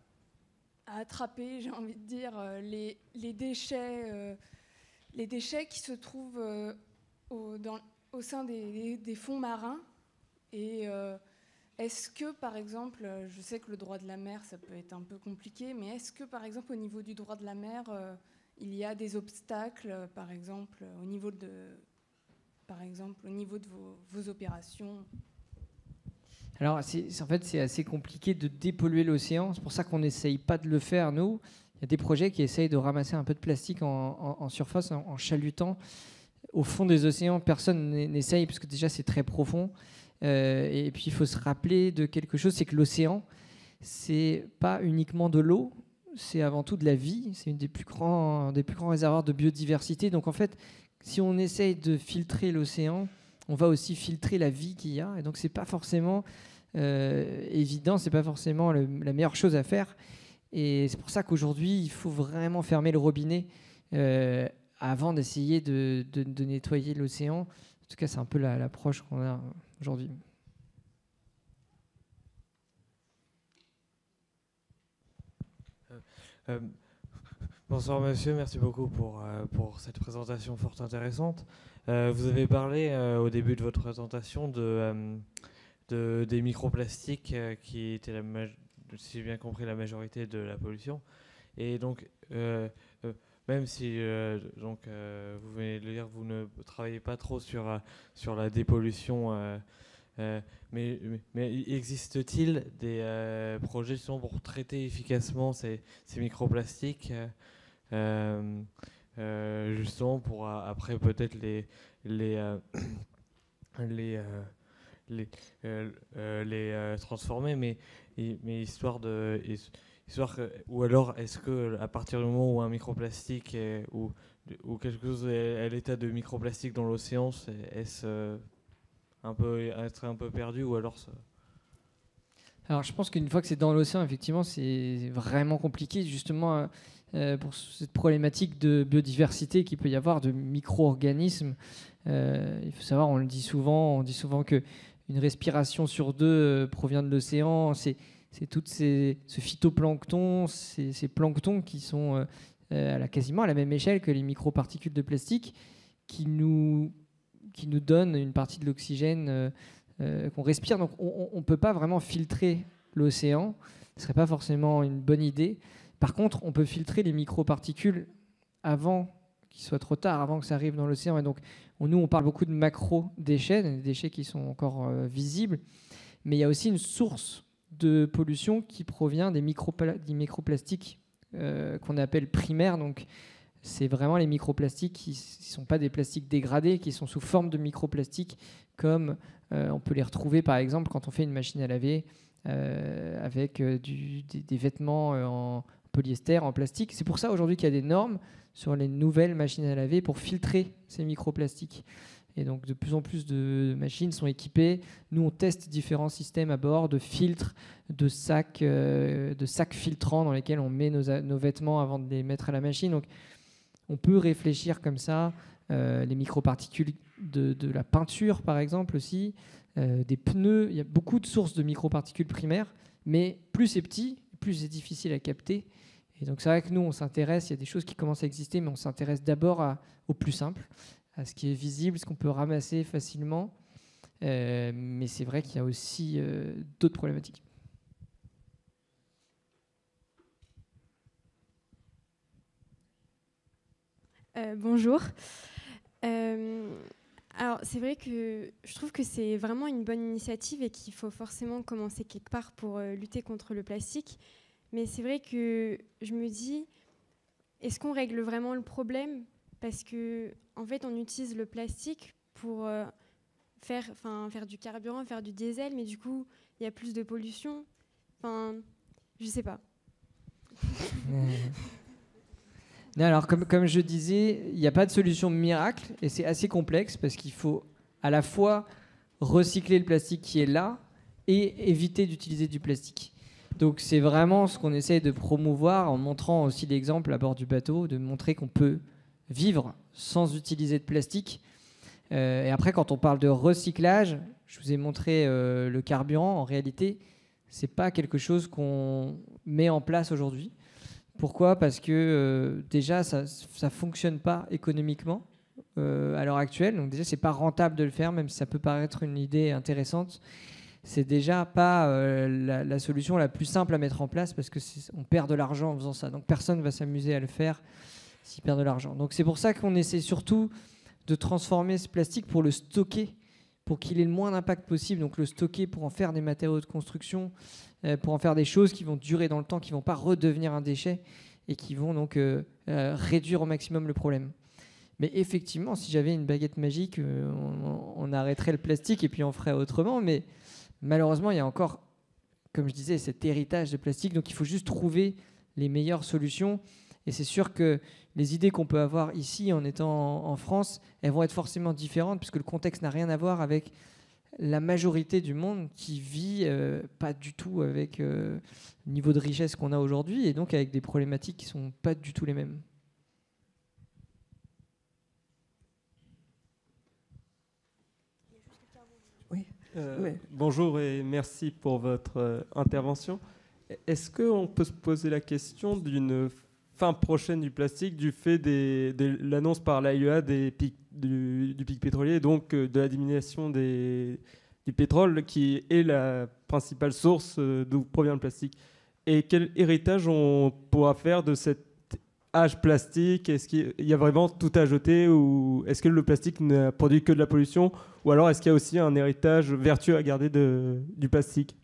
attraper, j'ai envie de dire, les déchets qui se trouvent au sein des fonds marins. Et est-ce que, par exemple, je sais que le droit de la mer, ça peut être un peu compliqué, mais est-ce que, par exemple, au niveau du droit de la mer, il y a des obstacles, par exemple, au niveau de vos opérations? Alors, en fait, c'est assez compliqué de dépolluer l'océan. C'est pour ça qu'on n'essaye pas de le faire, nous. Il y a des projets qui essayent de ramasser un peu de plastique en surface, en chalutant. Au fond des océans, personne n'essaye, parce que déjà, c'est très profond. Et puis il faut se rappeler de quelque chose, c'est que l'océan, c'est pas uniquement de l'eau, c'est avant tout de la vie, c'est une des plus grands réservoirs de biodiversité. Donc en fait, si on essaye de filtrer l'océan, on va aussi filtrer la vie qu'il y a, et donc c'est pas forcément évident, c'est pas forcément la meilleure chose à faire. Et c'est pour ça qu'aujourd'hui, il faut vraiment fermer le robinet avant d'essayer de nettoyer l'océan. En tout cas, c'est un peu l'approche qu'on a aujourd'hui. Bonsoir monsieur, merci beaucoup pour cette présentation fort intéressante. Vous avez parlé au début de votre présentation des microplastiques qui étaient, si j'ai bien compris, la majorité de la pollution. Et donc, même si, vous venez de le dire, vous ne travaillez pas trop sur la dépollution, mais existe-t-il des projets justement pour traiter efficacement ces microplastiques, justement pour après peut-être les transformer, mais histoire ou alors est-ce que à partir du moment où un microplastique ou quelque chose est à l'état de microplastique dans l'océan, est-ce être un peu perdu, ou alors ça... Alors je pense qu'une fois que c'est dans l'océan, effectivement, c'est vraiment compliqué, justement, pour cette problématique de biodiversité qu'il peut y avoir, de micro-organismes. Il faut savoir, on dit souvent que une respiration sur deux provient de l'océan. C'est tout ce phytoplancton, ces planctons qui sont quasiment à la même échelle que les microparticules de plastique qui nous donnent une partie de l'oxygène qu'on respire. Donc on ne peut pas vraiment filtrer l'océan. Ce ne serait pas forcément une bonne idée. Par contre, on peut filtrer les microparticules avant qu'il soit trop tard, avant que ça arrive dans l'océan. Et donc, nous, on parle beaucoup de macro-déchets, des déchets qui sont encore visibles. Mais il y a aussi une source de pollution qui provient des microplastiques qu'on appelle primaires. Donc, c'est vraiment les microplastiques qui ne sont pas des plastiques dégradés, qui sont sous forme de microplastiques, comme on peut les retrouver, par exemple, quand on fait une machine à laver avec des vêtements en polyester, en plastique. C'est pour ça aujourd'hui qu'il y a des normes sur les nouvelles machines à laver pour filtrer ces microplastiques. Et donc de plus en plus de machines sont équipées. Nous, on teste différents systèmes à bord de filtres, de sacs filtrants dans lesquels on met nos vêtements avant de les mettre à la machine. Donc on peut réfléchir comme ça. Les microparticules de la peinture, par exemple, aussi. Des pneus. Il y a beaucoup de sources de microparticules primaires. Mais plus c'est petit, plus c'est difficile à capter. Et donc c'est vrai que nous, on s'intéresse, il y a des choses qui commencent à exister, mais on s'intéresse d'abord au plus simple, à ce qui est visible, ce qu'on peut ramasser facilement. Mais c'est vrai qu'il y a aussi d'autres problématiques. Bonjour. Alors c'est vrai que je trouve que c'est vraiment une bonne initiative et qu'il faut forcément commencer quelque part pour lutter contre le plastique. Mais c'est vrai que je me dis, est-ce qu'on règle vraiment le problème ? Parce que en fait, on utilise le plastique pour faire du carburant, faire du diesel, mais du coup, il y a plus de pollution. Enfin, je sais pas. Non, alors, comme je disais, il n'y a pas de solution miracle et c'est assez complexe parce qu'il faut à la fois recycler le plastique qui est là et éviter d'utiliser du plastique. Donc c'est vraiment ce qu'on essaie de promouvoir en montrant aussi l'exemple à bord du bateau, de montrer qu'on peut vivre sans utiliser de plastique. Et après, quand on parle de recyclage, je vous ai montré le carburant. En réalité, ce n'est pas quelque chose qu'on met en place aujourd'hui. Pourquoi ? Parce que déjà, ça ne fonctionne pas économiquement à l'heure actuelle. Donc déjà, ce n'est pas rentable de le faire, même si ça peut paraître une idée intéressante. C'est déjà pas la solution la plus simple à mettre en place parce qu'on perd de l'argent en faisant ça. Donc personne ne va s'amuser à le faire s'il perd de l'argent. Donc c'est pour ça qu'on essaie surtout de transformer ce plastique pour le stocker, pour qu'il ait le moins d'impact possible. Donc le stocker pour en faire des matériaux de construction, pour en faire des choses qui vont durer dans le temps, qui ne vont pas redevenir un déchet et qui vont donc réduire au maximum le problème. Mais effectivement, si j'avais une baguette magique, on arrêterait le plastique et puis on ferait autrement. Mais malheureusement, il y a encore, comme je disais, cet héritage de plastique. Donc il faut juste trouver les meilleures solutions. Et c'est sûr que les idées qu'on peut avoir ici en étant en France, elles vont être forcément différentes puisque le contexte n'a rien à voir avec la majorité du monde qui vit pas du tout avec le niveau de richesse qu'on a aujourd'hui et donc avec des problématiques qui ne sont pas du tout les mêmes. Oui. Bonjour et merci pour votre intervention. Est-ce qu'on peut se poser la question d'une fin prochaine du plastique du fait de l'annonce par l'AIEA du pic pétrolier, donc de la diminution du pétrole qui est la principale source d'où provient le plastique. Et quel héritage on pourra faire de cet âge plastique ? Est-ce qu'il y a vraiment tout à jeter ou est-ce que le plastique ne produit que de la pollution ? Ou alors est-ce qu'il y a aussi un héritage vertueux à garder du plastique ?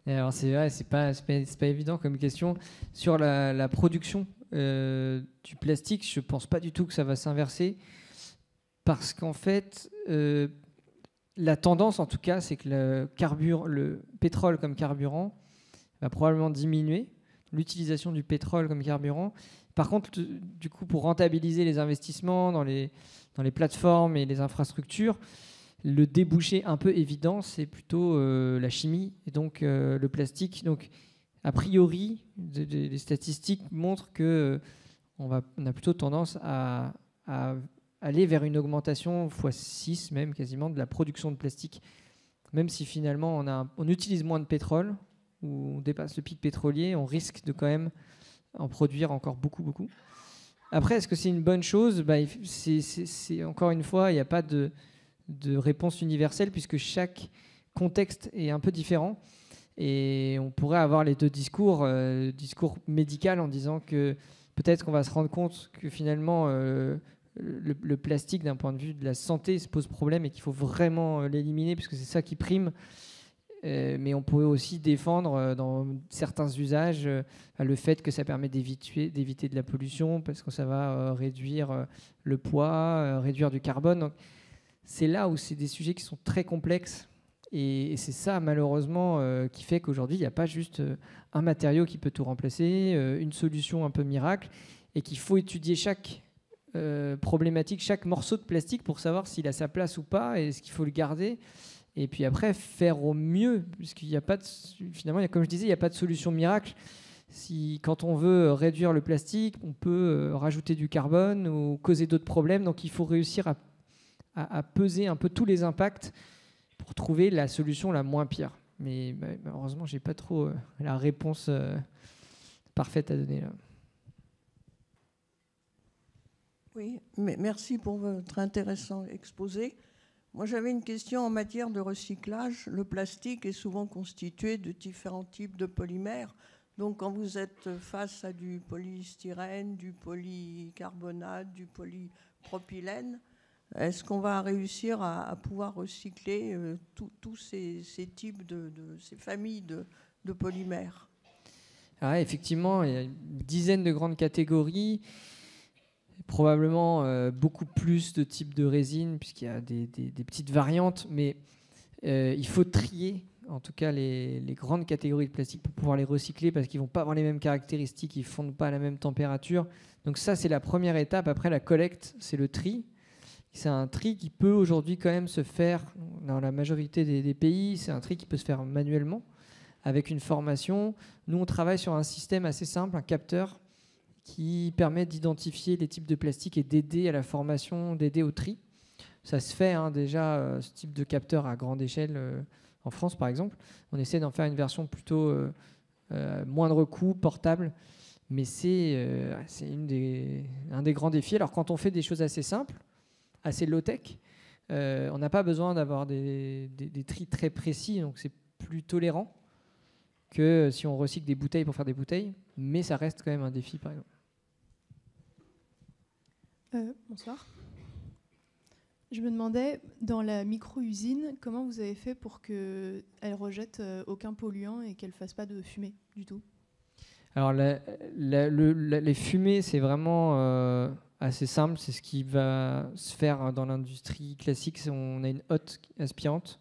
Alors c'est vrai, c'est pas évident comme question. Sur la production du plastique, je pense pas du tout que ça va s'inverser parce qu'en fait, la tendance en tout cas, c'est que le pétrole comme carburant va probablement diminuer, l'utilisation du pétrole comme carburant. Par contre, du coup, pour rentabiliser les investissements dans les plateformes et les infrastructures, Le débouché un peu évident, c'est plutôt la chimie et donc le plastique. Donc, a priori, les statistiques montrent que on a plutôt tendance à aller vers une augmentation x6 même quasiment de la production de plastique, même si finalement on utilise moins de pétrole ou on dépasse le pic pétrolier, on risque de quand même en produire encore beaucoup. Après, est-ce que c'est une bonne chose ? C'est encore une fois, il n'y a pas de réponse universelle puisque chaque contexte est un peu différent. Et on pourrait avoir les deux discours, discours médical en disant que peut-être qu'on va se rendre compte que finalement le plastique d'un point de vue de la santé se pose problème et qu'il faut vraiment l'éliminer puisque c'est ça qui prime. Mais on pourrait aussi défendre dans certains usages le fait que ça permet d'éviter de la pollution parce que ça va réduire le poids, réduire du carbone. Donc, c'est là où c'est des sujets qui sont très complexes. Et c'est ça, malheureusement, qui fait qu'aujourd'hui, il n'y a pas juste un matériau qui peut tout remplacer, une solution un peu miracle, et qu'il faut étudier chaque problématique, chaque morceau de plastique pour savoir s'il a sa place ou pas, et est-ce qu'il faut le garder. Et puis après, faire au mieux, puisqu'il n'y a pas finalement, comme je disais, il n'y a pas de solution miracle. Quand on veut réduire le plastique, on peut rajouter du carbone ou causer d'autres problèmes. Donc il faut réussir à peser un peu tous les impacts pour trouver la solution la moins pire. Mais malheureusement, je n'ai pas trop la réponse parfaite à donner là. Oui, mais merci pour votre intéressant exposé. Moi, j'avais une question en matière de recyclage. Le plastique est souvent constitué de différents types de polymères. Donc, quand vous êtes face à du polystyrène, du polycarbonate, du polypropylène, est-ce qu'on va réussir à pouvoir recycler tous ces types ces familles de polymères ? Ah, effectivement, il y a une dizaine de grandes catégories, probablement beaucoup plus de types de résines, puisqu'il y a des petites variantes, mais il faut trier, en tout cas, les grandes catégories de plastique pour pouvoir les recycler, parce qu'ils ne vont pas avoir les mêmes caractéristiques, ils ne fondent pas à la même température. Donc ça, c'est la première étape. Après, la collecte, c'est le tri. C'est un tri qui peut aujourd'hui quand même se faire dans la majorité des pays. C'est un tri qui peut se faire manuellement avec une formation. Nous, on travaille sur un système assez simple, un capteur qui permet d'identifier les types de plastique et d'aider à la formation, d'aider au tri. Ça se fait déjà, ce type de capteur à grande échelle en France, par exemple. On essaie d'en faire une version plutôt moindre coût, portable. Mais c'est un des grands défis. Alors, quand on fait des choses assez simples, assez low-tech, on n'a pas besoin d'avoir des tris très précis, donc c'est plus tolérant que si on recycle des bouteilles pour faire des bouteilles, mais ça reste quand même un défi, par exemple. Bonsoir. Je me demandais, dans la micro-usine, comment vous avez fait pour qu'elle rejette aucun polluant et qu'elle ne fasse pas de fumée du tout ? Alors, les fumées, c'est vraiment assez simple. C'est ce qui va se faire dans l'industrie classique. On a une hotte aspirante.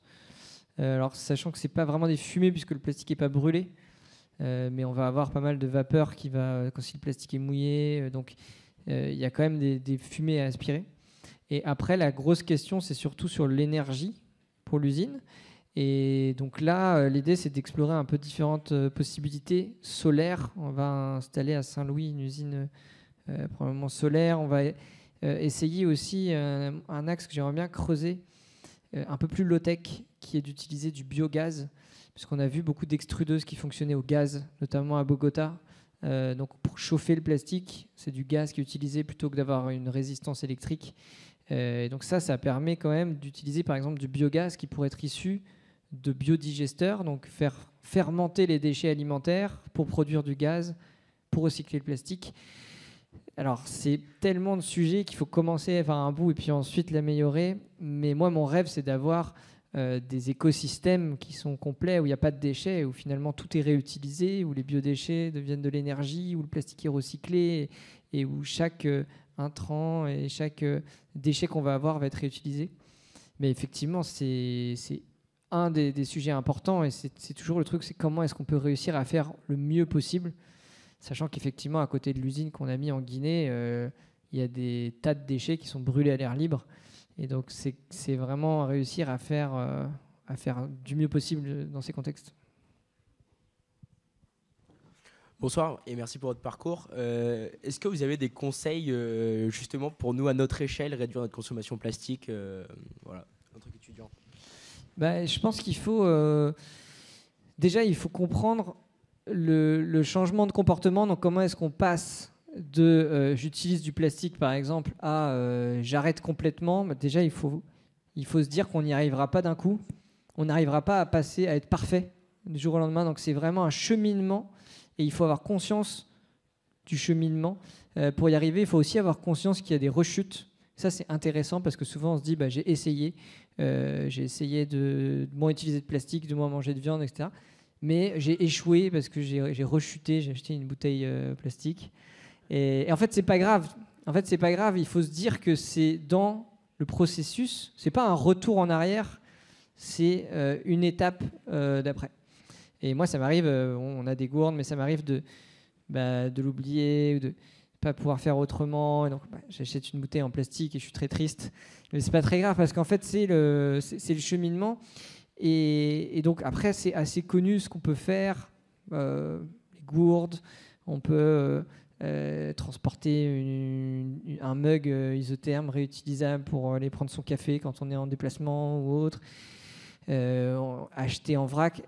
Alors, sachant que ce n'est pas vraiment des fumées puisque le plastique n'est pas brûlé, mais on va avoir pas mal de vapeur qui va, quand le plastique est mouillé. Donc, il y a quand même des fumées à aspirer. Et après, la grosse question, c'est surtout sur l'énergie pour l'usine. Et donc là, l'idée, c'est d'explorer un peu différentes possibilités solaires. On va installer à Saint-Louis une usine probablement solaire. On va essayer aussi un axe que j'aimerais bien creuser, un peu plus low-tech, qui est d'utiliser du biogaz, puisqu'on a vu beaucoup d'extrudeuses qui fonctionnaient au gaz, notamment à Bogota. Donc pour chauffer le plastique, c'est du gaz qui est utilisé plutôt que d'avoir une résistance électrique. Donc ça permet quand même d'utiliser par exemple du biogaz qui pourrait être issu de biodigesteurs, donc faire fermenter les déchets alimentaires pour produire du gaz, pour recycler le plastique. Alors, c'est tellement de sujets qu'il faut commencer par un bout et puis ensuite l'améliorer. Mais moi, mon rêve, c'est d'avoir des écosystèmes qui sont complets, où il n'y a pas de déchets, où finalement tout est réutilisé, où les biodéchets deviennent de l'énergie, où le plastique est recyclé et où chaque intrant et chaque déchet qu'on va avoir va être réutilisé. Mais effectivement, c'est un des sujets importants et c'est toujours le truc, c'est comment est-ce qu'on peut réussir à faire le mieux possible, sachant qu'effectivement, à côté de l'usine qu'on a mis en Guinée, il y a des tas de déchets qui sont brûlés à l'air libre Et donc, c'est vraiment réussir à faire du mieux possible dans ces contextes. Bonsoir et merci pour votre parcours. Est-ce que vous avez des conseils justement pour nous, à notre échelle, réduire notre consommation plastique voilà, en tant qu'étudiant? Je pense qu'il faut... déjà, il faut comprendre le changement de comportement. Donc, comment est-ce qu'on passe de j'utilise du plastique, par exemple, à j'arrête complètement. Déjà, il faut se dire qu'on n'y arrivera pas d'un coup. On n'arrivera pas à passer à être parfait du jour au lendemain. Donc, c'est vraiment un cheminement. Et il faut avoir conscience du cheminement. Pour y arriver, il faut aussi avoir conscience qu'il y a des rechutes. Ça, c'est intéressant parce que souvent, on se dit j'ai essayé de moins utiliser de plastique, de moins manger de viande, etc. Mais j'ai échoué parce que j'ai rechuté, j'ai acheté une bouteille plastique. Et en fait, c'est pas grave. Il faut se dire que c'est dans le processus. C'est pas un retour en arrière, c'est une étape d'après. Et moi, ça m'arrive, on a des gourdes, mais ça m'arrive de l'oublier ou de pas pouvoir faire autrement. Et donc, j'achète une bouteille en plastique et je suis très triste. Mais c'est pas très grave parce qu'en fait, c'est le cheminement. Et donc, après, c'est assez connu ce qu'on peut faire. Les gourdes, on peut transporter un mug isotherme réutilisable pour aller prendre son café quand on est en déplacement ou autre. Acheter en vrac.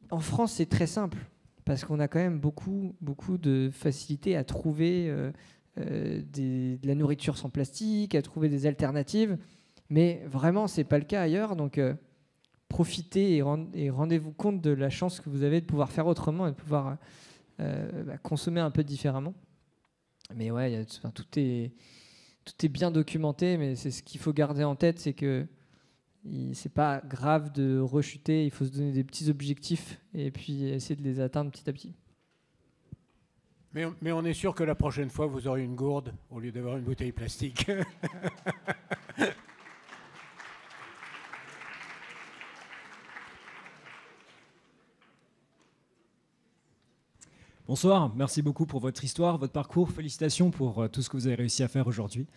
En France, c'est très simple parce qu'on a quand même beaucoup de facilité à trouver de la nourriture sans plastique, à trouver des alternatives. Mais vraiment, c'est pas le cas ailleurs. Donc, profitez et rendez-vous compte de la chance que vous avez de pouvoir faire autrement et de pouvoir consommer un peu différemment. Mais ouais, tout est bien documenté, mais c'est ce qu'il faut garder en tête, c'est que c'est pas grave de rechuter, il faut se donner des petits objectifs et puis essayer de les atteindre petit à petit. Mais on est sûr que la prochaine fois, vous aurez une gourde au lieu d'avoir une bouteille plastique. Bonsoir, merci beaucoup pour votre histoire, votre parcours. Félicitations pour tout ce que vous avez réussi à faire aujourd'hui.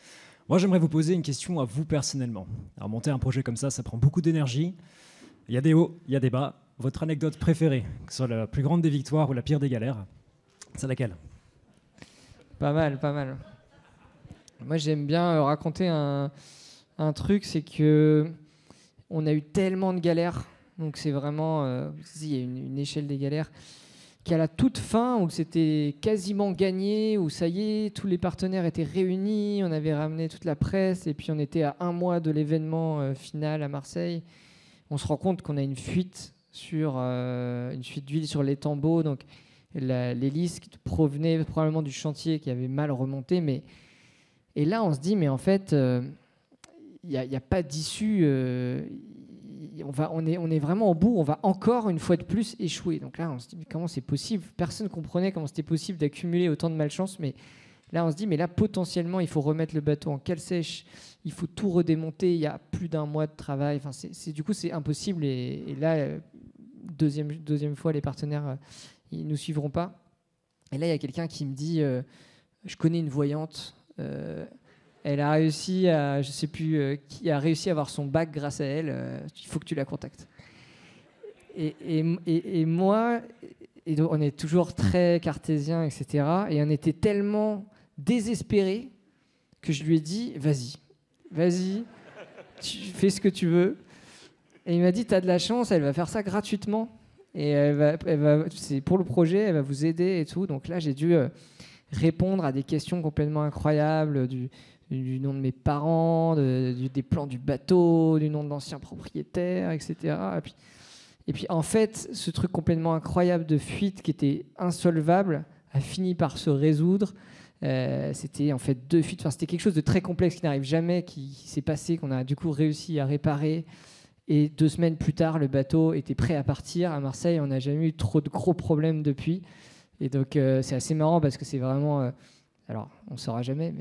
Moi, j'aimerais vous poser une question à vous personnellement. Alors, monter un projet comme ça prend beaucoup d'énergie. Il y a des hauts, il y a des bas. Votre anecdote préférée, que ce soit la plus grande des victoires ou la pire des galères, c'est laquelle? Pas mal. Moi, j'aime bien raconter un truc, c'est que on a eu tellement de galères. Donc, c'est vraiment... il y a une échelle des galères qu'à la toute fin, où c'était quasiment gagné, où ça y est, tous les partenaires étaient réunis, on avait ramené toute la presse, et puis on était à 1 mois de l'événement final à Marseille. On se rend compte qu'on a une fuite d'huile sur l'étambot, donc l'hélice qui provenait probablement du chantier qui avait mal remonté. Et là, on se dit, mais en fait, il n'y a pas d'issue. On est vraiment au bout, on va encore une fois de plus échouer. Donc là, on se dit, mais comment c'est possible? Personne ne comprenait comment c'était possible d'accumuler autant de malchance. Mais là, on se dit, mais là, potentiellement, il faut remettre le bateau en cale sèche, il faut tout redémonter, il y a plus d'1 mois de travail. Enfin, du coup, c'est impossible. Et là, deuxième fois, les partenaires, ils ne nous suivront pas. Et là, il y a quelqu'un qui me dit, je connais une voyante, elle a réussi à, je sais plus qui a réussi à avoir son bac grâce à elle. Il faut que tu la contactes. Et moi, donc on est toujours très cartésien, etc. Et on était tellement désespérés que je lui ai dit, vas-y, tu fais ce que tu veux. Et il m'a dit, t'as de la chance, elle va faire ça gratuitement. Et c'est pour le projet, elle va vous aider et tout. Donc là, j'ai dû répondre à des questions complètement incroyables du nom de mes parents, des plans du bateau, du nom de l'ancien propriétaire, etc. Et puis en fait, ce truc complètement incroyable de fuite qui était insolvable a fini par se résoudre. C'était en fait 2 fuites. Enfin, c'était quelque chose de très complexe qui n'arrive jamais, qui s'est passé, qu'on a du coup réussi à réparer. Et 2 semaines plus tard, le bateau était prêt à partir à Marseille. On n'a jamais eu trop de gros problèmes depuis. Et donc c'est assez marrant parce que c'est vraiment... alors, on ne saura jamais,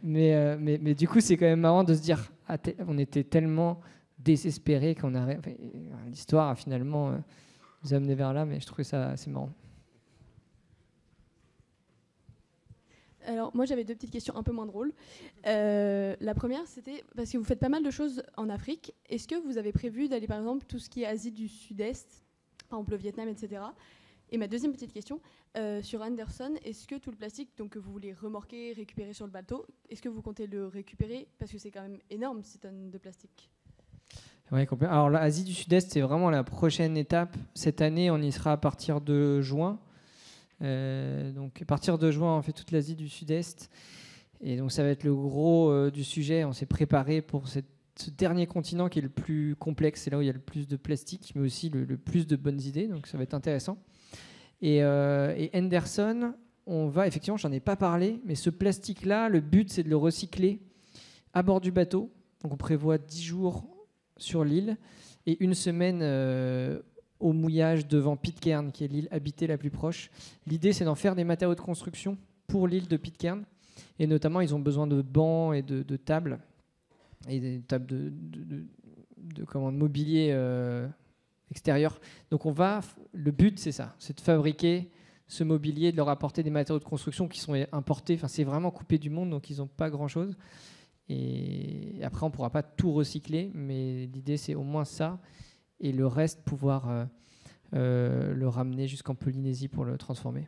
mais du coup, c'est quand même marrant de se dire on était tellement désespérés qu'on a... Enfin, l'histoire a finalement nous amené vers là, mais je trouvais ça assez marrant. Alors, moi, j'avais deux petites questions un peu moins drôles. La première, c'était parce que vous faites pas mal de choses en Afrique. Est-ce que vous avez prévu d'aller, par exemple, tout ce qui est Asie du Sud-Est, par exemple le Vietnam, etc. Et ma deuxième petite question, sur Anderson, est-ce que tout le plastique donc, que vous voulez remorquer, récupérer sur le bateau, est-ce que vous comptez le récupérer? Parce que c'est quand même énorme, ces tonnes de plastique. Ouais, complètement. Alors l'Asie du Sud-Est, c'est vraiment la prochaine étape. Cette année, on y sera à partir de juin. Donc à partir de juin, on fait toute l'Asie du Sud-Est. Et donc ça va être le gros du sujet. On s'est préparé pour ce dernier continent qui est le plus complexe. C'est là où il y a le plus de plastique, mais aussi le plus de bonnes idées. Donc ça va être intéressant. Et Anderson, on va, effectivement, j'en ai pas parlé, mais ce plastique-là, le but, c'est de le recycler à bord du bateau. Donc on prévoit 10 jours sur l'île et une semaine au mouillage devant Pitcairn, qui est l'île habitée la plus proche. L'idée, c'est d'en faire des matériaux de construction pour l'île de Pitcairn. Et notamment, ils ont besoin de bancs et de tables, et des tables de mobilier extérieur. Donc le but, c'est ça, c'est de fabriquer ce mobilier, de leur apporter des matériaux de construction qui sont importés. Enfin, c'est vraiment coupé du monde, donc ils n'ont pas grand-chose. Et après, on ne pourra pas tout recycler, mais l'idée, c'est au moins ça. Et le reste, pouvoir le ramener jusqu'en Polynésie pour le transformer.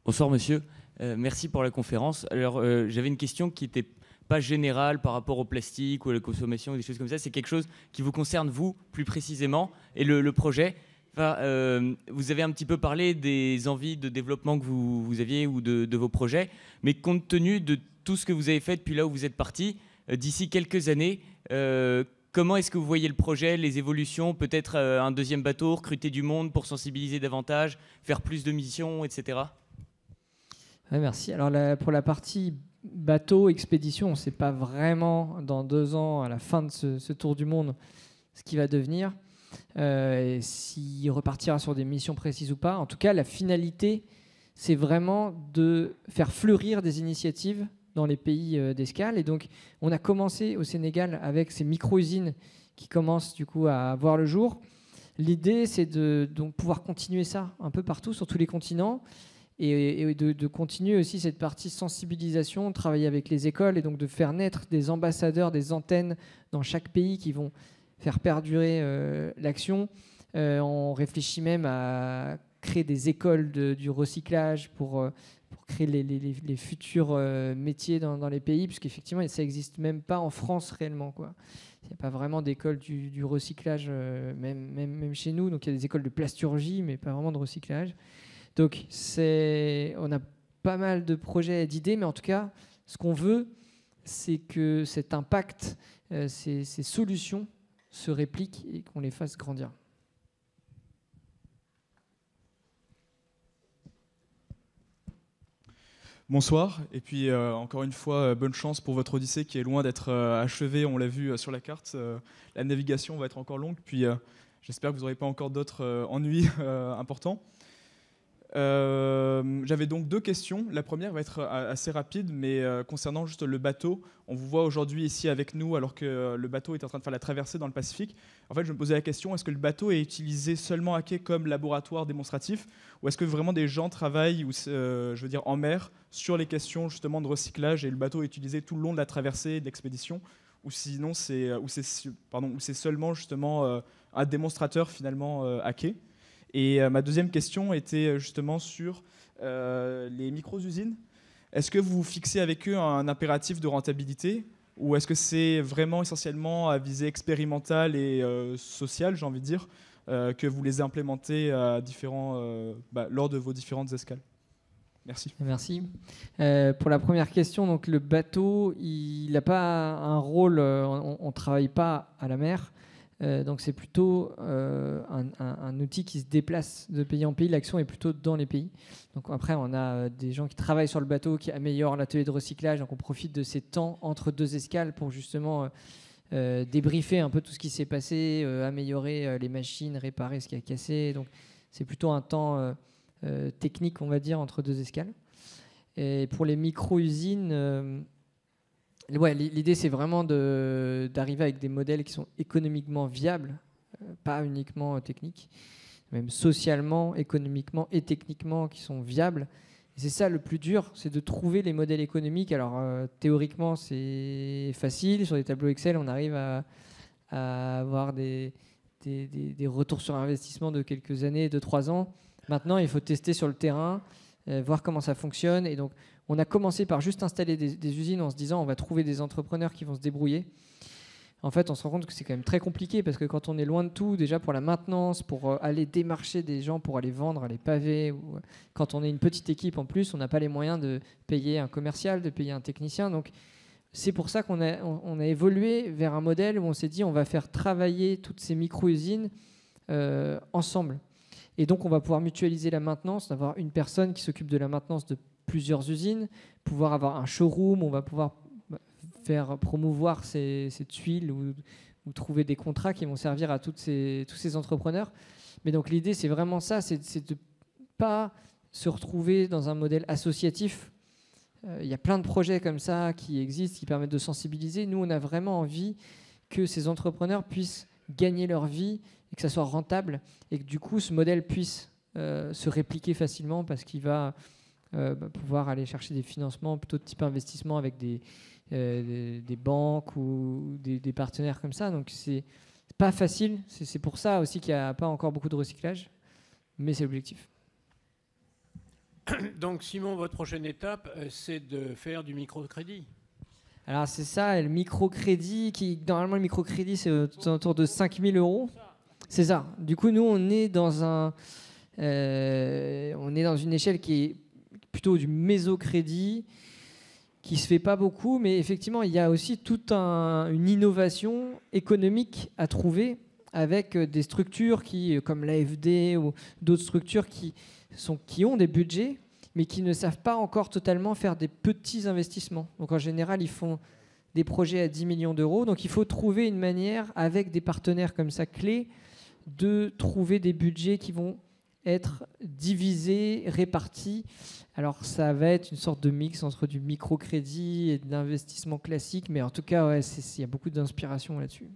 Bonsoir, monsieur. Merci pour la conférence. Alors, j'avais une question qui n'était pas générale par rapport au plastique ou à la consommation ou des choses comme ça. C'est quelque chose qui vous concerne, vous, plus précisément, et le projet. Enfin, vous avez un petit peu parlé des envies de développement que vous aviez ou de vos projets, mais compte tenu de tout ce que vous avez fait depuis là où vous êtes parti, d'ici quelques années, comment est-ce que vous voyez le projet, les évolutions, peut-être un deuxième bateau, recruter du monde pour sensibiliser davantage, faire plus de missions, etc. Ouais, merci. Alors pour la partie bateau, expédition, on ne sait pas vraiment dans 2 ans, à la fin de ce tour du monde, ce qui va devenir, et s'il repartira sur des missions précises ou pas. En tout cas, la finalité, c'est vraiment de faire fleurir des initiatives dans les pays d'escale. Et donc, on a commencé au Sénégal avec ces micro-usines qui commencent du coup à voir le jour. L'idée, c'est de donc, pouvoir continuer ça un peu partout, sur tous les continents, et de continuer aussi cette partie sensibilisation, travailler avec les écoles, et donc de faire naître des ambassadeurs, des antennes dans chaque pays qui vont faire perdurer l'action. On réfléchit même à créer des écoles du recyclage pour créer les futurs métiers dans les pays, puisqu'effectivement, ça n'existe même pas en France réellement, quoi. Il n'y a pas vraiment d'école du recyclage, même chez nous. Donc il y a des écoles de plasturgie, mais pas vraiment de recyclage. Donc on a pas mal de projets et d'idées, mais en tout cas, ce qu'on veut, c'est que cet impact, ces solutions se répliquent et qu'on les fasse grandir. Bonsoir, et puis encore une fois, bonne chance pour votre odyssée qui est loin d'être achevée, on l'a vu sur la carte. La navigation va être encore longue, puis j'espère que vous n'aurez pas encore d'autres ennuis importants. J'avais donc 2 questions. La première va être assez rapide, mais concernant juste le bateau. On vous voit aujourd'hui ici avec nous alors que le bateau est en train de faire la traversée dans le Pacifique. En fait, je me posais la question, est-ce que le bateau est utilisé seulement à quai comme laboratoire démonstratif, ou est-ce que vraiment des gens travaillent en mer sur les questions justement de recyclage et le bateau est utilisé tout le long de la traversée de l'expédition, ou sinon c'est seulement justement un démonstrateur finalement à quai. Et ma deuxième question était justement sur les micro-usines. Est-ce que vous fixez avec eux un impératif de rentabilité, ou est-ce que c'est vraiment essentiellement à visée expérimentale et sociale, j'ai envie de dire, que vous les implémentez à lors de vos différentes escales? Merci. Merci. Pour la première question, donc le bateau, il n'a pas un rôle, on ne travaille pas à la mer. Donc c'est plutôt un outil qui se déplace de pays en pays. L'action est plutôt dans les pays. Donc après, on a des gens qui travaillent sur le bateau, qui améliorent l'atelier de recyclage. Donc on profite de ces temps entre 2 escales pour justement débriefer un peu tout ce qui s'est passé, améliorer les machines, réparer ce qui a cassé. Donc c'est plutôt un temps technique, on va dire, entre 2 escales. Et pour les micro-usines... Ouais, l'idée, c'est vraiment d'arriver avec des modèles qui sont économiquement viables, pas uniquement techniques, même socialement, économiquement et techniquement qui sont viables, Et c'est ça le plus dur, c'est de trouver les modèles économiques. Alors théoriquement, c'est facile. Sur des tableaux Excel, on arrive à avoir des retours sur investissement de quelques années, de 3 ans. Maintenant, il faut tester sur le terrain, voir comment ça fonctionne. Et donc, on a commencé par juste installer des usines en se disant on va trouver des entrepreneurs qui vont se débrouiller. En fait, on se rend compte que c'est quand même très compliqué parce que quand on est loin de tout, déjà pour la maintenance, pour aller démarcher des gens, pour aller vendre les pavés, ou quand on est une petite équipe en plus, on n'a pas les moyens de payer un commercial, de payer un technicien. Donc, c'est pour ça qu'on a évolué vers un modèle où on s'est dit on va faire travailler toutes ces micro-usines ensemble. Et donc, on va pouvoir mutualiser la maintenance, d'avoir une personne qui s'occupe de la maintenance de plusieurs usines, pouvoir avoir un showroom, on va pouvoir faire promouvoir ces tuiles ou trouver des contrats qui vont servir à tous ces entrepreneurs. Mais donc l'idée, c'est vraiment ça, c'est de ne pas se retrouver dans un modèle associatif. Il y a plein de projets comme ça qui existent, qui permettent de sensibiliser. Nous, on a vraiment envie que ces entrepreneurs puissent gagner leur vie et que ça soit rentable et que du coup, ce modèle puisse se répliquer facilement parce qu'il va pouvoir aller chercher des financements plutôt de type investissement avec des banques ou des partenaires comme ça. Donc c'est pas facile. C'est pour ça aussi qu'il n'y a pas encore beaucoup de recyclage, mais c'est l'objectif. Donc Simon, votre prochaine étape, c'est de faire du microcrédit. Alors c'est ça, le microcrédit, normalement le microcrédit c'est autour de 5 000 €. C'est ça. Du coup, nous on est dans une échelle qui est plutôt du mésocrédit, qui se fait pas beaucoup, mais effectivement, il y a aussi toute une innovation économique à trouver avec des structures comme l'AFD ou d'autres structures qui ont des budgets, mais qui ne savent pas encore totalement faire des petits investissements. Donc en général, ils font des projets à 10 millions d'euros. Donc il faut trouver une manière, avec des partenaires comme ça clés, de trouver des budgets qui vont être divisés, répartis. Alors ça va être une sorte de mix entre du microcrédit et de l'investissement classique, mais en tout cas, ouais, il y a beaucoup d'inspiration là-dessus.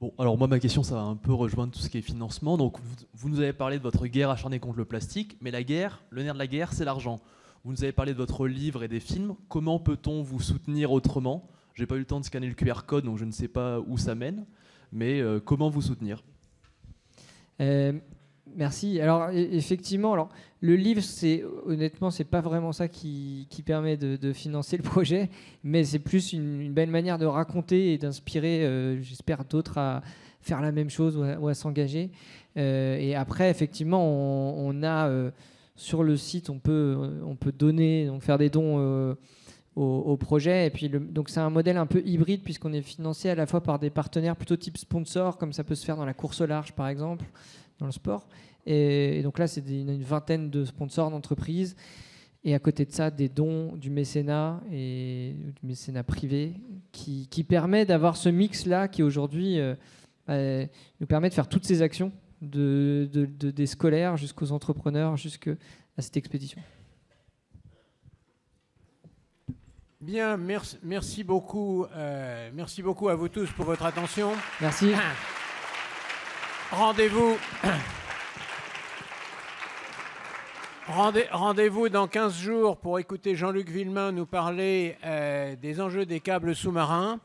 Bon, alors moi, ma question, ça va un peu rejoindre tout ce qui est financement. Donc, vous nous avez parlé de votre guerre acharnée contre le plastique, mais la guerre, le nerf de la guerre, c'est l'argent. Vous nous avez parlé de votre livre et des films. Comment peut-on vous soutenir autrement? J'ai pas eu le temps de scanner le QR code, donc je ne sais pas où ça mène, mais comment vous soutenir? Merci. Alors effectivement, le livre, honnêtement, c'est pas vraiment ça qui permet de financer le projet, mais c'est plus une belle manière de raconter et d'inspirer, j'espère, d'autres à faire la même chose ou à s'engager. Et après, effectivement, on a sur le site, on peut donner, donc faire des dons au projet. Et puis donc c'est un modèle un peu hybride puisqu'on est financé à la fois par des partenaires plutôt type sponsor, comme ça peut se faire dans la course au large par exemple, dans le sport. Et donc là, c'est une vingtaine de sponsors d'entreprises. Et à côté de ça, des dons, du mécénat et du mécénat privé qui permet d'avoir ce mix-là qui aujourd'hui nous permet de faire toutes ces actions des scolaires jusqu'aux entrepreneurs, jusqu'à cette expédition. Bien, merci beaucoup à vous tous pour votre attention. Merci. Rendez-vous dans 15 jours pour écouter Jean-Luc Villemain nous parler des enjeux des câbles sous-marins.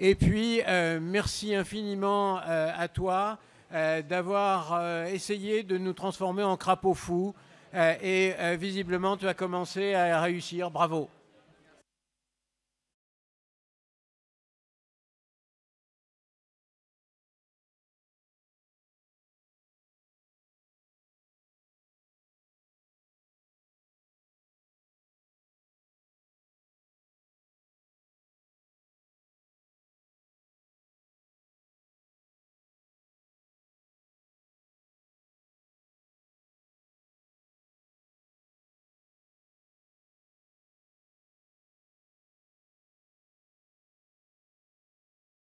Et puis, merci infiniment à toi d'avoir essayé de nous transformer en crapauds fous. Et visiblement, tu as commencé à réussir. Bravo.